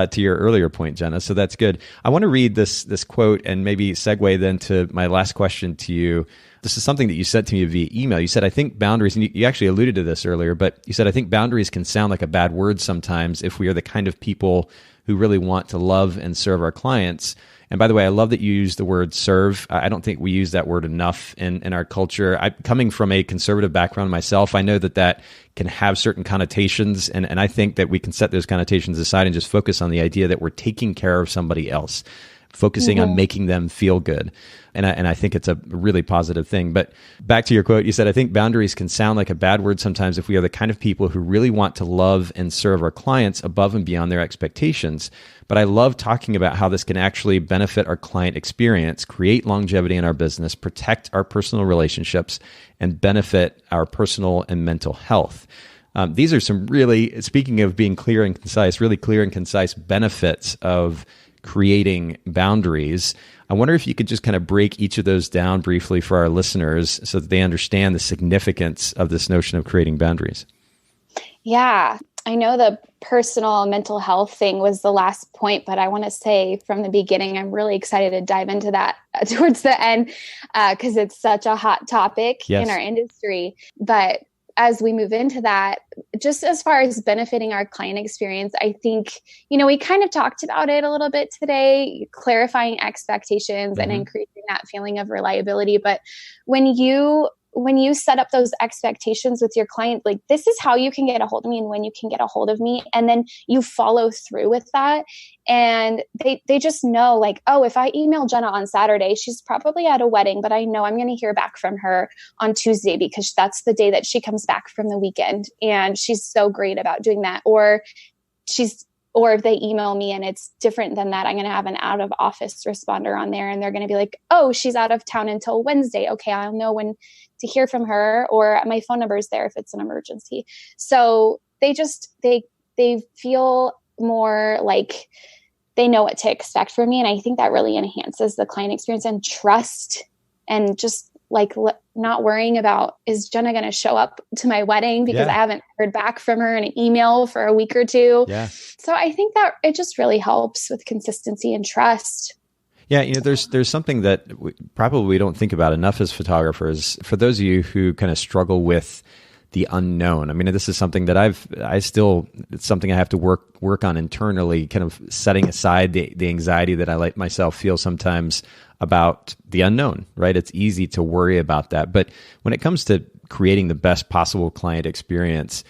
To your earlier point, Jenna. So that's good. I want to read this quote and maybe segue then to my last question to you. This is something that you said to me via email. You said, I think boundaries, and you actually alluded to this earlier, but you said, I think boundaries can sound like a bad word sometimes if we are the kind of people who really want to love and serve our clients. And by the way, I love that you use the word serve. I don't think we use that word enough in our culture. Coming from a conservative background myself, I know that can have certain connotations. And I think that we can set those connotations aside and just focus on the idea that we're taking care of somebody else, focusing on making them feel good. And I think it's a really positive thing. But back to your quote, you said, I think boundaries can sound like a bad word sometimes if we are the kind of people who really want to love and serve our clients above and beyond their expectations. But I love talking about how this can actually benefit our client experience, create longevity in our business, protect our personal relationships, and benefit our personal and mental health. These are some really, speaking of being clear and concise, really clear and concise benefits of creating boundaries. I wonder if you could just kind of break each of those down briefly for our listeners so that they understand the significance of this notion of creating boundaries. Yeah, I know the personal mental health thing was the last point, but I want to say from the beginning, I'm really excited to dive into that towards the end because it's such a hot topic in our industry. But as we move into that, just as far as benefiting our client experience, I think, we kind of talked about it a little bit today, clarifying expectations and increasing that feeling of reliability. But when you set up those expectations with your client, like, this is how you can get a hold of me and when you can get a hold of me. And then you follow through with that. And they just know, like, oh, if I email Jenna on Saturday, she's probably at a wedding, but I know I'm going to hear back from her on Tuesday because that's the day that she comes back from the weekend. And she's so great about doing that. Or if they email me and it's different than that, I'm going to have an out of office responder on there and they're going to be like, oh, she's out of town until Wednesday. Okay, I'll know when to hear from her, or my phone number is there if it's an emergency. So they feel more like they know what to expect from me. And I think that really enhances the client experience and trust, and just like not worrying about, is Jenna going to show up to my wedding because I haven't heard back from her in an email for a week or two. Yeah. So I think that it just really helps with consistency and trust. Yeah, there's something that we don't think about enough as photographers. For those of you who kind of struggle with the unknown, I mean, this is something that it's something I have to work on internally, kind of setting aside the anxiety that I let myself feel sometimes about the unknown, right? It's easy to worry about that. But when it comes to creating the best possible client experience,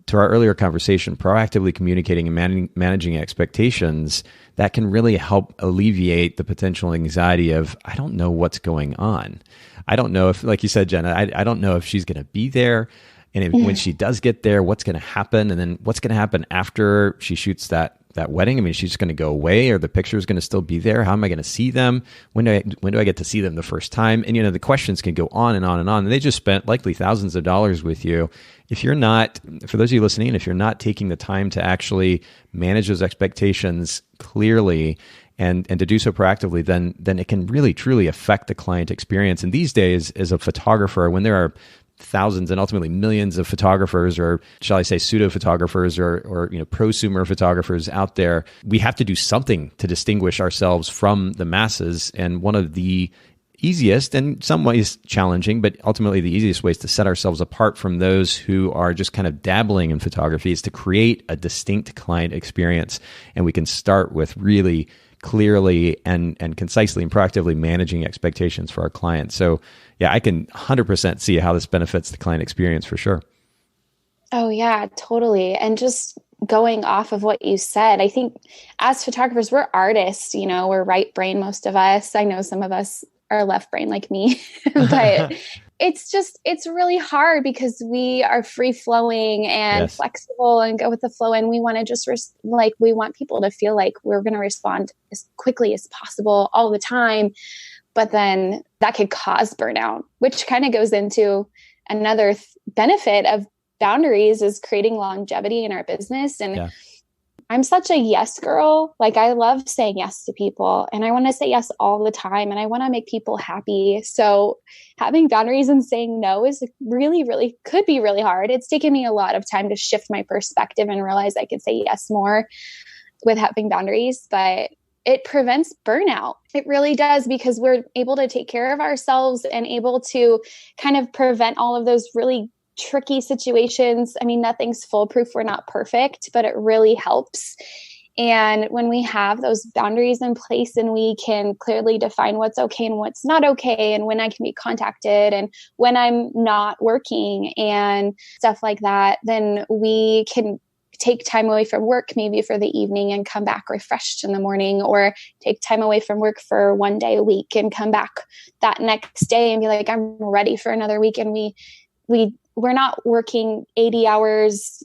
to our earlier conversation, proactively communicating and managing expectations, that can really help alleviate the potential anxiety of, I don't know what's going on. I don't know if, like you said, Jenna, I don't know if she's going to be there. And when she does get there, what's going to happen? And then what's going to happen after she shoots that wedding? I mean, she's just going to go away, or the picture is going to still be there? How am I going to see them? When do I get to see them the first time? And, the questions can go on and on and on. And they just spent likely thousands of dollars with you. If you're not, for those of you listening, if you're not taking the time to actually manage those expectations clearly and to do so proactively, then it can really, truly affect the client experience. And these days, as a photographer, when there are thousands and ultimately millions of photographers, or shall I say pseudo photographers, or prosumer photographers out there, we have to do something to distinguish ourselves from the masses. And one of the easiest, and some ways challenging, but ultimately the easiest ways to set ourselves apart from those who are just kind of dabbling in photography is to create a distinct client experience. And we can start with really clearly and concisely and proactively managing expectations for our clients. So yeah, I can 100% see how this benefits the client experience for sure. Oh yeah, totally. And just going off of what you said, I think as photographers, we're artists, we're right brain, most of us. I know some of us are left brain like me, but it's really hard because we are free flowing and Yes. flexible and go with the flow. And we want to just we want people to feel like we're going to respond as quickly as possible all the time. But then that could cause burnout, which kind of goes into another benefit of boundaries is creating longevity in our business. And Yeah. I'm such a yes girl. Like I love saying yes to people and I want to say yes all the time and I want to make people happy. So having boundaries and saying no is really, really could be really hard. It's taken me a lot of time to shift my perspective and realize I could say yes more with having boundaries, but it prevents burnout. It really does, because we're able to take care of ourselves and able to kind of prevent all of those really tricky situations. I mean, nothing's foolproof. We're not perfect, but it really helps. And when we have those boundaries in place and we can clearly define what's okay and what's not okay, and when I can be contacted and when I'm not working and stuff like that, then we can take time away from work, maybe for the evening, and come back refreshed in the morning, or take time away from work for one day a week and come back that next day and be like, I'm ready for another week. And we're not working 80 hours,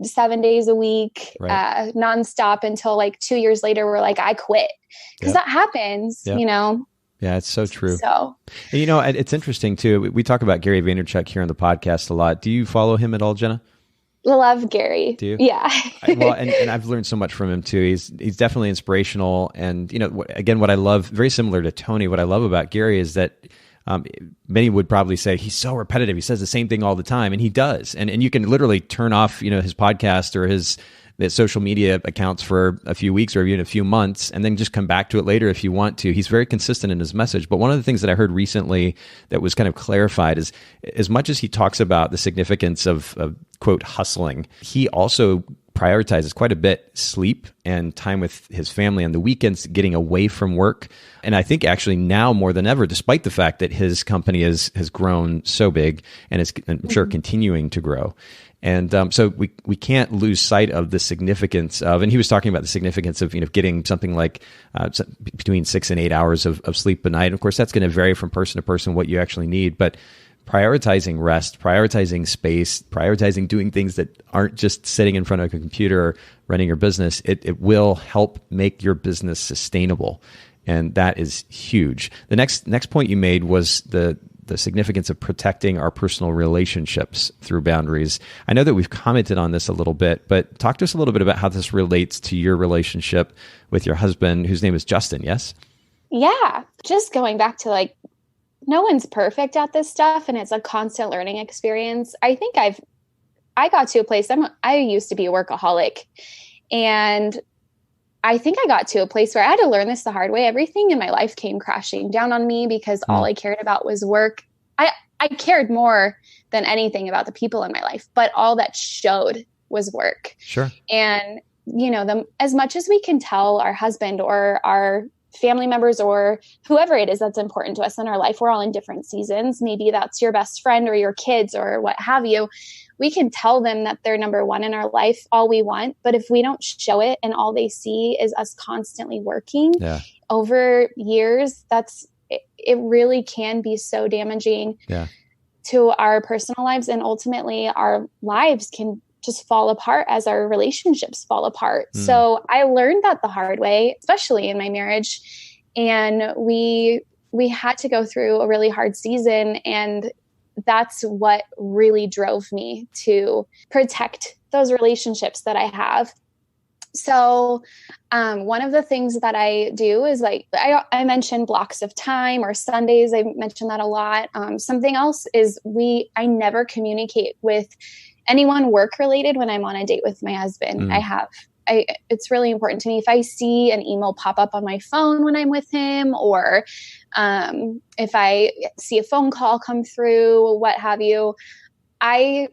7 days a week, Right. nonstop until like 2 years later, we're like, I quit. Because that happens, Yeah, it's so true. So, and, it's interesting too. We talk about Gary Vaynerchuk here on the podcast a lot. Do you follow him at all, Jenna? Love Gary. Do you? Yeah. Well, and I've learned so much from him too. He's definitely inspirational. And, again, what I love, very similar to Tony, what I love about Gary is that many would probably say he's so repetitive. He says the same thing all the time, and he does. And you can literally turn off, his podcast or his social media accounts for a few weeks or even a few months, and then just come back to it later if you want to. He's very consistent in his message. But one of the things that I heard recently that was kind of clarified is, as much as he talks about the significance of quote, hustling, he also prioritizes quite a bit sleep and time with his family on the weekends, getting away from work. And I think actually now more than ever, despite the fact that his company has grown so big and is, I'm sure, continuing to grow. And so we can't lose sight of the significance of, and he was talking about the significance of, getting something like between 6 and 8 hours of sleep a night. And of course, that's going to vary from person to person what you actually need, but prioritizing rest, prioritizing space, prioritizing doing things that aren't just sitting in front of a computer or running your business, it will help make your business sustainable. And that is huge. The next point you made was the significance of protecting our personal relationships through boundaries. I know that we've commented on this a little bit, but talk to us a little bit about how this relates to your relationship with your husband, whose name is Justin, yes? Yeah. Just going back to no one's perfect at this stuff, and it's a constant learning experience. I think I got to a place, I used to be a workaholic, and I think I got to a place where I had to learn this the hard way. Everything in my life came crashing down on me because all I cared about was work. I cared more than anything about the people in my life, but all that showed was work. Sure. And, as much as we can tell our husband or our family members or whoever it is that's important to us in our life, we're all in different seasons. Maybe that's your best friend or your kids or what have you. We can tell them that they're number one in our life all we want. But if we don't show it and all they see is us constantly working over years, it really can be so damaging to our personal lives. And ultimately our lives can just fall apart as our relationships fall apart. So I learned that the hard way, especially in my marriage. And we had to go through a really hard season, and that's what really drove me to protect those relationships that I have. So one of the things that I do is I mentioned blocks of time or Sundays. I mentioned that a lot. Something else is I never communicate with anyone work related when I'm on a date with my husband. It's really important to me. If I see an email pop up on my phone when I'm with him, or if I see a phone call come through, what have you, I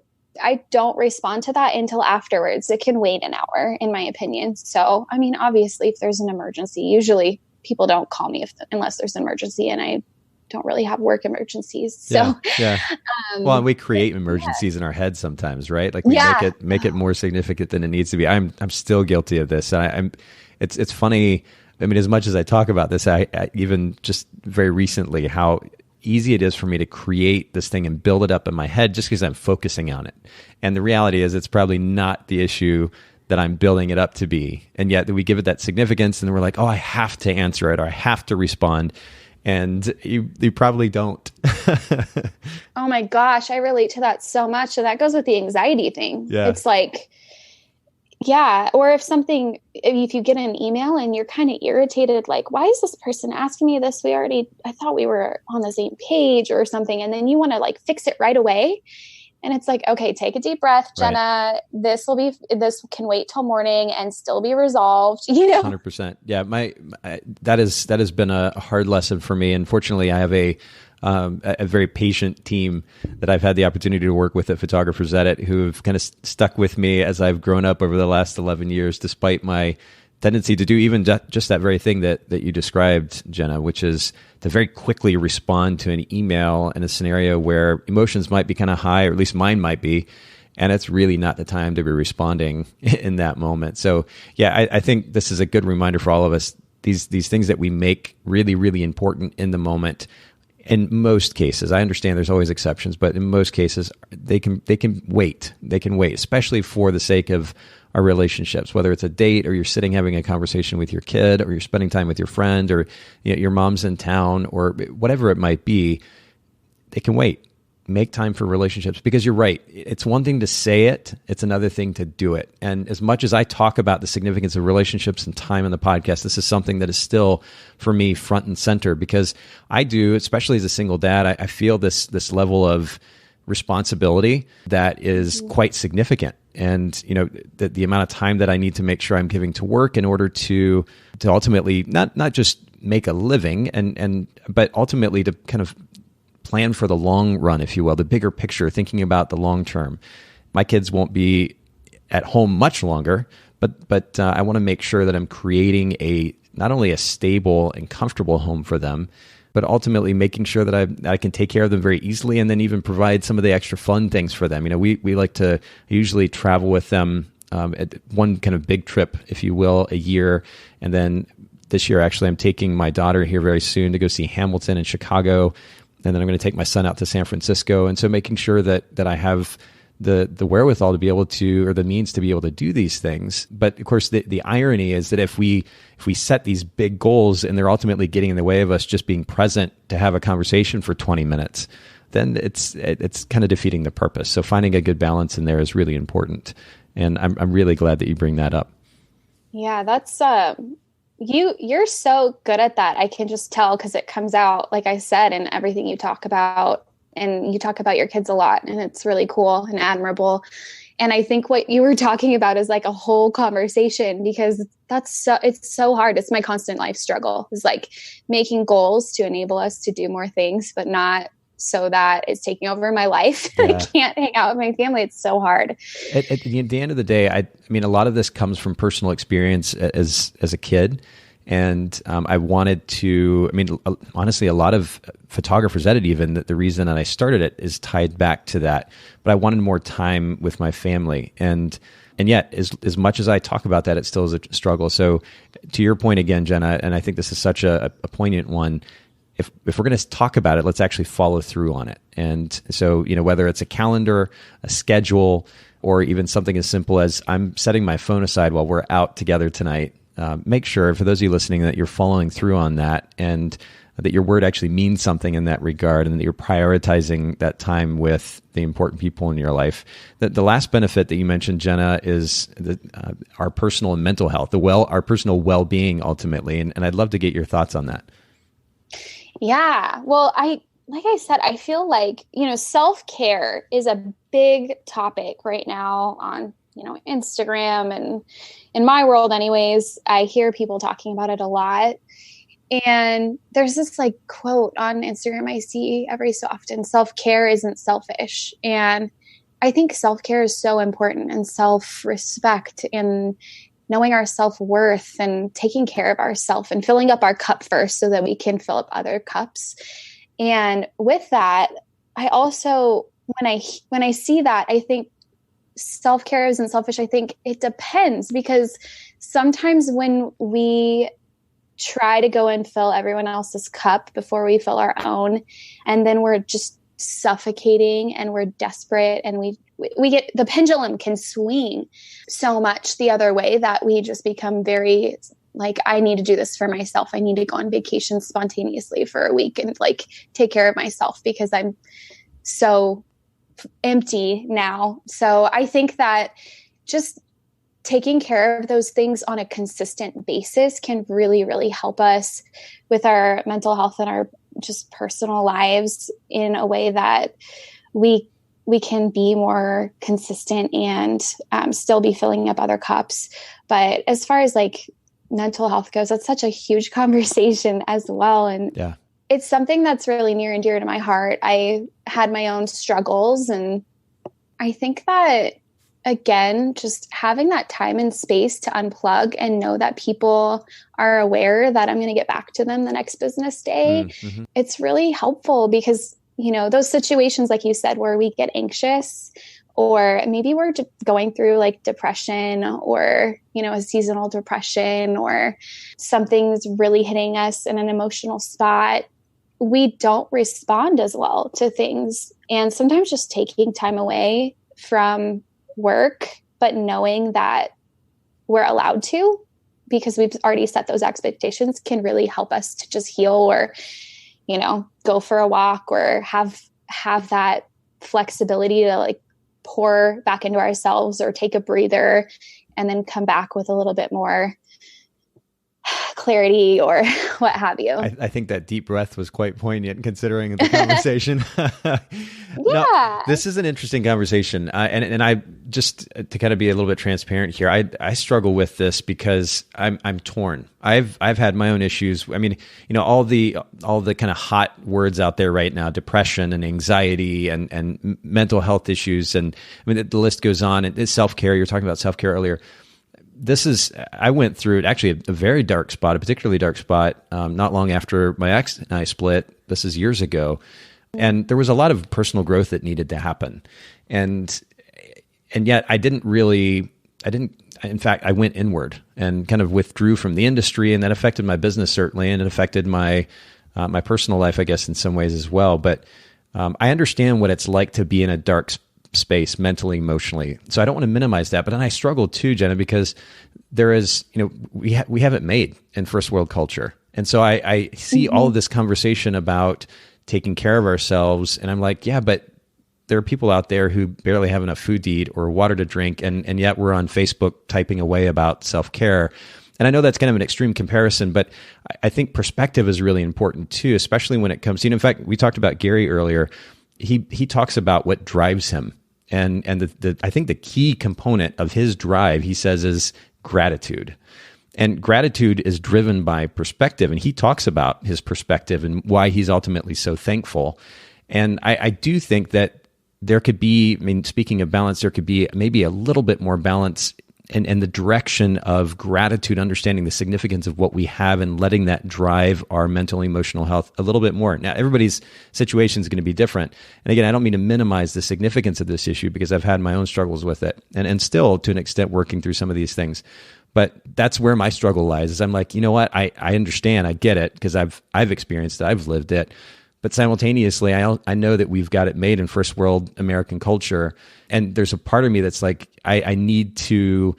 don't respond to that until afterwards. It can wait an hour, in my opinion. So, obviously, if there's an emergency, usually people don't call me unless there's an emergency, and I don't really have work emergencies. So, yeah. Well, and we create emergencies in our head sometimes, right? Like we make it more significant than it needs to be. I'm still guilty of this. It's funny. I mean, as much as I talk about this, I even just very recently, how easy it is for me to create this thing and build it up in my head just because I'm focusing on it. And the reality is it's probably not the issue that I'm building it up to be. And yet we give it that significance and we're like, oh, I have to answer it or I have to respond. And you probably don't. Oh my gosh, I relate to that so much. And that goes with the anxiety thing. Yeah. It's like, yeah. Or if you get an email and you're kind of irritated, like, why is this person asking me this? I thought we were on the same page or something. And then you want to like fix it right away. And it's like, okay, take a deep breath, Jenna. Right. This can wait till morning and still be resolved, 100%. Yeah. That has been a hard lesson for me. Unfortunately, I have a very patient team that I've had the opportunity to work with at Photographers Edit who have kind of stuck with me as I've grown up over the last 11 years, despite my tendency to do even just that very thing that you described, Jenna, which is to very quickly respond to an email in a scenario where emotions might be kind of high, or at least mine might be, and it's really not the time to be responding in that moment. So yeah, I think this is a good reminder for all of us. These things that we make really, really important in the moment. In most cases, I understand there's always exceptions, but in most cases, they can wait. They can wait, especially for the sake of our relationships, whether it's a date or you're sitting having a conversation with your kid or you're spending time with your friend or your mom's in town or whatever it might be. They can wait. Make time for relationships, because you're right. It's one thing to say it. It's another thing to do it. And as much as I talk about the significance of relationships and time in the podcast, this is something that is still for me front and center, because I do, especially as a single dad, I feel this level of responsibility that is quite significant. And, the amount of time that I need to make sure I'm giving to work in order to ultimately not just make a living but ultimately to kind of plan for the long run, if you will, the bigger picture, thinking about the long term. My kids won't be at home much longer, but I want to make sure that I'm creating not only a stable and comfortable home for them, but ultimately making sure that I can take care of them very easily, and then even provide some of the extra fun things for them. We like to usually travel with them at one kind of big trip, if you will, a year, and then this year actually I'm taking my daughter here very soon to go see Hamilton in Chicago. And then I'm going to take my son out to San Francisco. And so making sure that I have the wherewithal to be able to, or the means to be able to do these things. But of course, the irony is that if we set these big goals and they're ultimately getting in the way of us just being present to have a conversation for 20 minutes, then it's kind of defeating the purpose. So finding a good balance in there is really important. And I'm really glad that you bring that up. Yeah, that's you're so good at that. I can just tell, because it comes out, like I said, in everything you talk about, and you talk about your kids a lot, and it's really cool and admirable. And I think what you were talking about is like a whole conversation, because it's so hard. It's my constant life struggle, is like making goals to enable us to do more things, but not so that it's taking over my life. Yeah. I can't hang out with my family. It's so hard. At the end of the day, I mean, a lot of this comes from personal experience as a kid. And I wanted to, honestly, a lot of Photographers Edit, even the reason that I started it is tied back to that. But I wanted more time with my family. And yet, as much as I talk about that, it still is a struggle. So to your point again, Jenna, and I think this is such a poignant one, if we're going to talk about it, let's actually follow through on it. And so, whether it's a calendar, a schedule, or even something as simple as I'm setting my phone aside while we're out together tonight, make sure, for those of you listening, that you're following through on that, and that your word actually means something in that regard, and that you're prioritizing that time with the important people in your life. The last benefit that you mentioned, Jenna, is our personal and mental health, our personal well-being ultimately. And I'd love to get your thoughts on that. Yeah. Well, like I said, I feel like, self-care is a big topic right now on, Instagram, and in my world anyways, I hear people talking about it a lot. And there's this like quote on Instagram I see every so often: self-care isn't selfish. And I think self-care is so important, and self-respect, and knowing our self-worth, and taking care of ourselves, and filling up our cup first so that we can fill up other cups. And with that, I also, when I see that, I think self-care isn't selfish. I think it depends, because sometimes when we try to go and fill everyone else's cup before we fill our own, and then we're just suffocating and we're desperate, and we get, the pendulum can swing so much the other way that we just become very like, I need to do this for myself. I need to go on vacation spontaneously for a week and like take care of myself because I'm so empty now. So I think that just taking care of those things on a consistent basis can really, really help us with our mental health and our just personal lives in a way that we can be more consistent and still be filling up other cups. But as far as like mental health goes, that's such a huge conversation as well. And yeah, it's something that's really near and dear to my heart. I had my own struggles, and I think that, again, just having that time and space to unplug and know that people are aware that I'm going to get back to them the next business day, it's really helpful because, you know, those situations, like you said, where we get anxious, or maybe we're going through like depression or, you know, a seasonal depression, or something's really hitting us in an emotional spot, we don't respond as well to things. And sometimes just taking time away from work, but knowing that we're allowed to, because we've already set those expectations, can really help us to just heal, or, you know, go for a walk, or have that flexibility to like pour back into ourselves, or take a breather and then come back with a little bit more clarity or what have you. I think that deep breath was quite poignant considering the conversation. Yeah. No, this is an interesting conversation. And I just to kind of be a little bit transparent here, I struggle with this because I'm torn. I've had my own issues. I mean, you know, all the kind of hot words out there right now, depression and anxiety and mental health issues. And I mean, the list goes on. It's self-care. You were talking about self-care earlier. I went through actually a very dark spot, a particularly dark spot, not long after my ex and I split. This is years ago. And there was a lot of personal growth that needed to happen. And yet in fact, I went inward and kind of withdrew from the industry, and that affected my business certainly. And it affected my personal life, I guess, in some ways as well. But I understand what it's like to be in a dark space mentally, emotionally. So I don't want to minimize that, but then I struggle too, Jenna, because there is, you know, we have it made in first world culture. And so I see all of this conversation about taking care of ourselves, and I'm like, yeah, but there are people out there who barely have enough food to eat or water to drink, and yet we're on Facebook typing away about self-care. And I know that's kind of an extreme comparison, but I think perspective is really important too, especially when it comes to, in fact, we talked about Gary earlier. He talks about what drives him. And I think the key component of his drive, he says, is gratitude. And gratitude is driven by perspective. And he talks about his perspective and why he's ultimately so thankful. And I do think that there could be, I mean, speaking of balance, there could be maybe a little bit more balance in the direction of gratitude, understanding the significance of what we have and letting that drive our mental, emotional health a little bit more. Now, everybody's situation is going to be different. And again, I don't mean to minimize the significance of this issue because I've had my own struggles with it and still to an extent working through some of these things. But that's where my struggle lies, is I'm like, you know what? I understand. I get it because I've experienced it. I've lived it. But simultaneously, I know that we've got it made in first world American culture. And there's a part of me that's like, I need to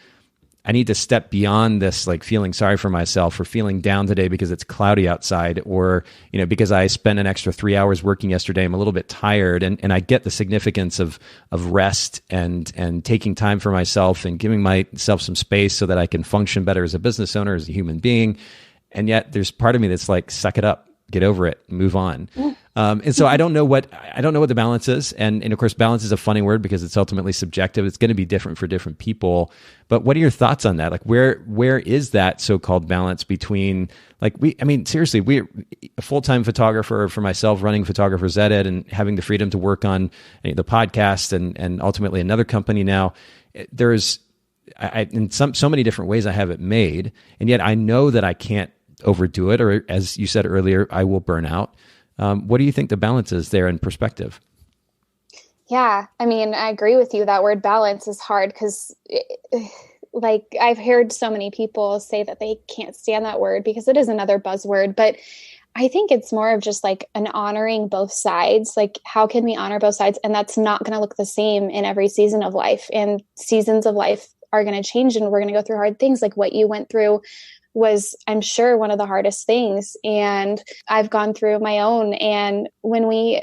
step beyond this, like feeling sorry for myself or feeling down today because it's cloudy outside, or, you know, because I spent an extra 3 hours working yesterday, I'm a little bit tired. And I get the significance of rest and taking time for myself and giving myself some space so that I can function better as a business owner, as a human being. And yet there's part of me that's like, suck it up, get over it, move on. And so I don't know what the balance is. And of course, balance is a funny word because it's ultimately subjective. It's going to be different for different people. But what are your thoughts on that? Like where is that so-called balance between, like, seriously, we're a full-time photographer for myself, running Photographer's Edit and having the freedom to work on the podcast and ultimately another company now. There's in so many different ways I have it made. And yet I know that I can't overdo it, or as you said earlier, I will burn out. What do you think the balance is there in perspective? Yeah, I mean, I agree with you. That word balance is hard because like I've heard so many people say that they can't stand that word because it is another buzzword, but I think it's more of just like an honoring both sides. Like, how can we honor both sides? And that's not going to look the same in every season of life. And seasons of life are going to change and we're going to go through hard things. Like what you went through was, I'm sure, one of the hardest things. And I've gone through my own. And when we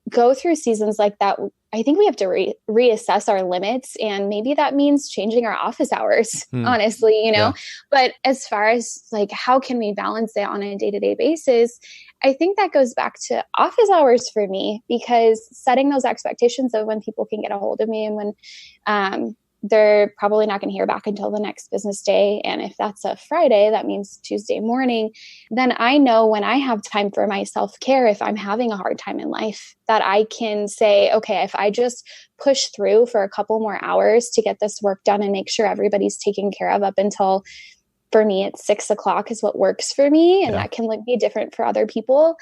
go through seasons like that, I think we have to reassess our limits. And maybe that means changing our office hours, honestly, Yeah. But as far as like, how can we balance it on a day-to-day basis? I think that goes back to office hours for me, because setting those expectations of when people can get a hold of me and when they're probably not going to hear back until the next business day. And if that's a Friday, that means Tuesday morning. Then I know when I have time for my self-care, if I'm having a hard time in life, that I can say, okay, if I just push through for a couple more hours to get this work done and make sure everybody's taken care of up until, for me, it's 6 o'clock is what works for me. And that can be different for other people.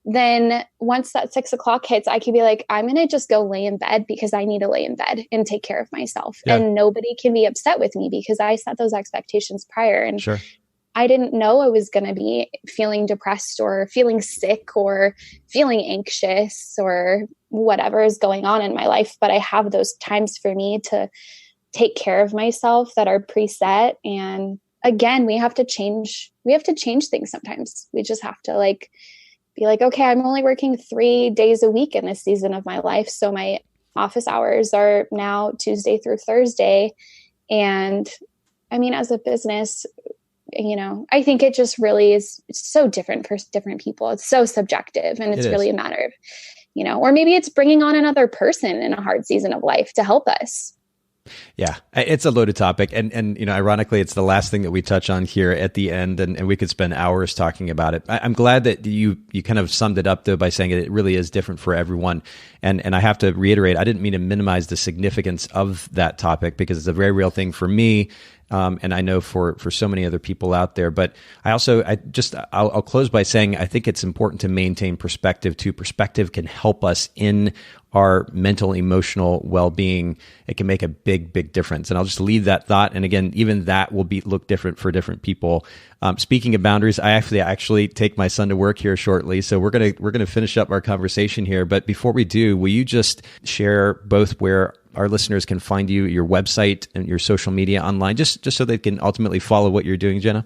Then once that 6 o'clock hits, I can be like, I'm going to just go lay in bed because I need to lay in bed and take care of myself. Yeah. And nobody can be upset with me because I set those expectations prior. And I didn't know I was going to be feeling depressed or feeling sick or feeling anxious or whatever is going on in my life. But I have those times for me to take care of myself that are preset. And again, we have to change things sometimes. We just have to be like, okay, I'm only working 3 days a week in this season of my life. So my office hours are now Tuesday through Thursday. And I mean, as a business, I think it just really is so different for different people. It's so subjective, and it's really a matter of, or maybe it's bringing on another person in a hard season of life to help us. Yeah, it's a loaded topic. And ironically, it's the last thing that we touch on here at the end, and we could spend hours talking about it. I'm glad that you kind of summed it up, though, by saying it really is different for everyone. And I have to reiterate, I didn't mean to minimize the significance of that topic, because it's a very real thing for me. And I know for so many other people out there, but I'll close by saying, I think it's important to maintain perspective too. Perspective can help us in our mental, emotional well-being. It can make a big, big difference. And I'll just leave that thought. And again, even that will look different for different people. Speaking of boundaries, I actually take my son to work here shortly. So we're gonna finish up our conversation here. But before we do, will you just share both where our listeners can find you, your website and your social media online, just so they can ultimately follow what you're doing, Jenna?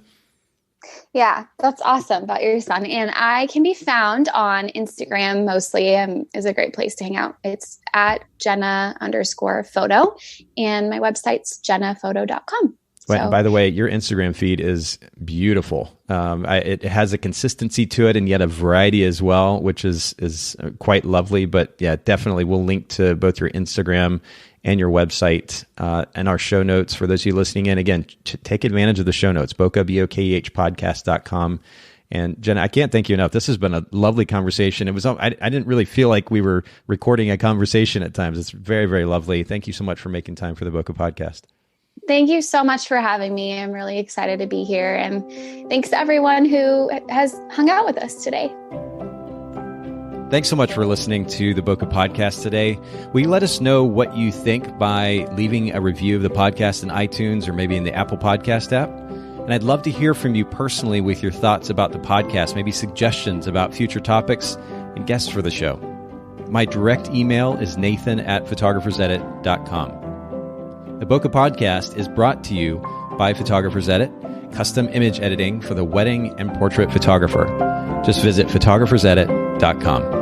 Yeah, that's awesome about your son. And I can be found on Instagram mostly, is a great place to hang out. It's at Jenna_photo, and my website's jennaphoto.com. So, by the way, your Instagram feed is beautiful. It has a consistency to it, and yet a variety as well, which is quite lovely. But yeah, definitely we'll link to both your Instagram and your website and our show notes for those of you listening in. Again, take advantage of the show notes, Bokeh podcast.com. And Jenna, I can't thank you enough. This has been a lovely conversation. I didn't really feel like we were recording a conversation at times. It's very, very lovely. Thank you so much for making time for the Bokeh Podcast. Thank you so much for having me. I'm really excited to be here. And thanks to everyone who has hung out with us today. Thanks so much for listening to the Bokeh Podcast today. Will you let us know what you think by leaving a review of the podcast in iTunes or maybe in the Apple Podcast app? And I'd love to hear from you personally with your thoughts about the podcast, maybe suggestions about future topics and guests for the show. My direct email is nathan@photographersedit.com. The Bokeh Podcast is brought to you by Photographers Edit, custom image editing for the wedding and portrait photographer. Just visit photographersedit.com.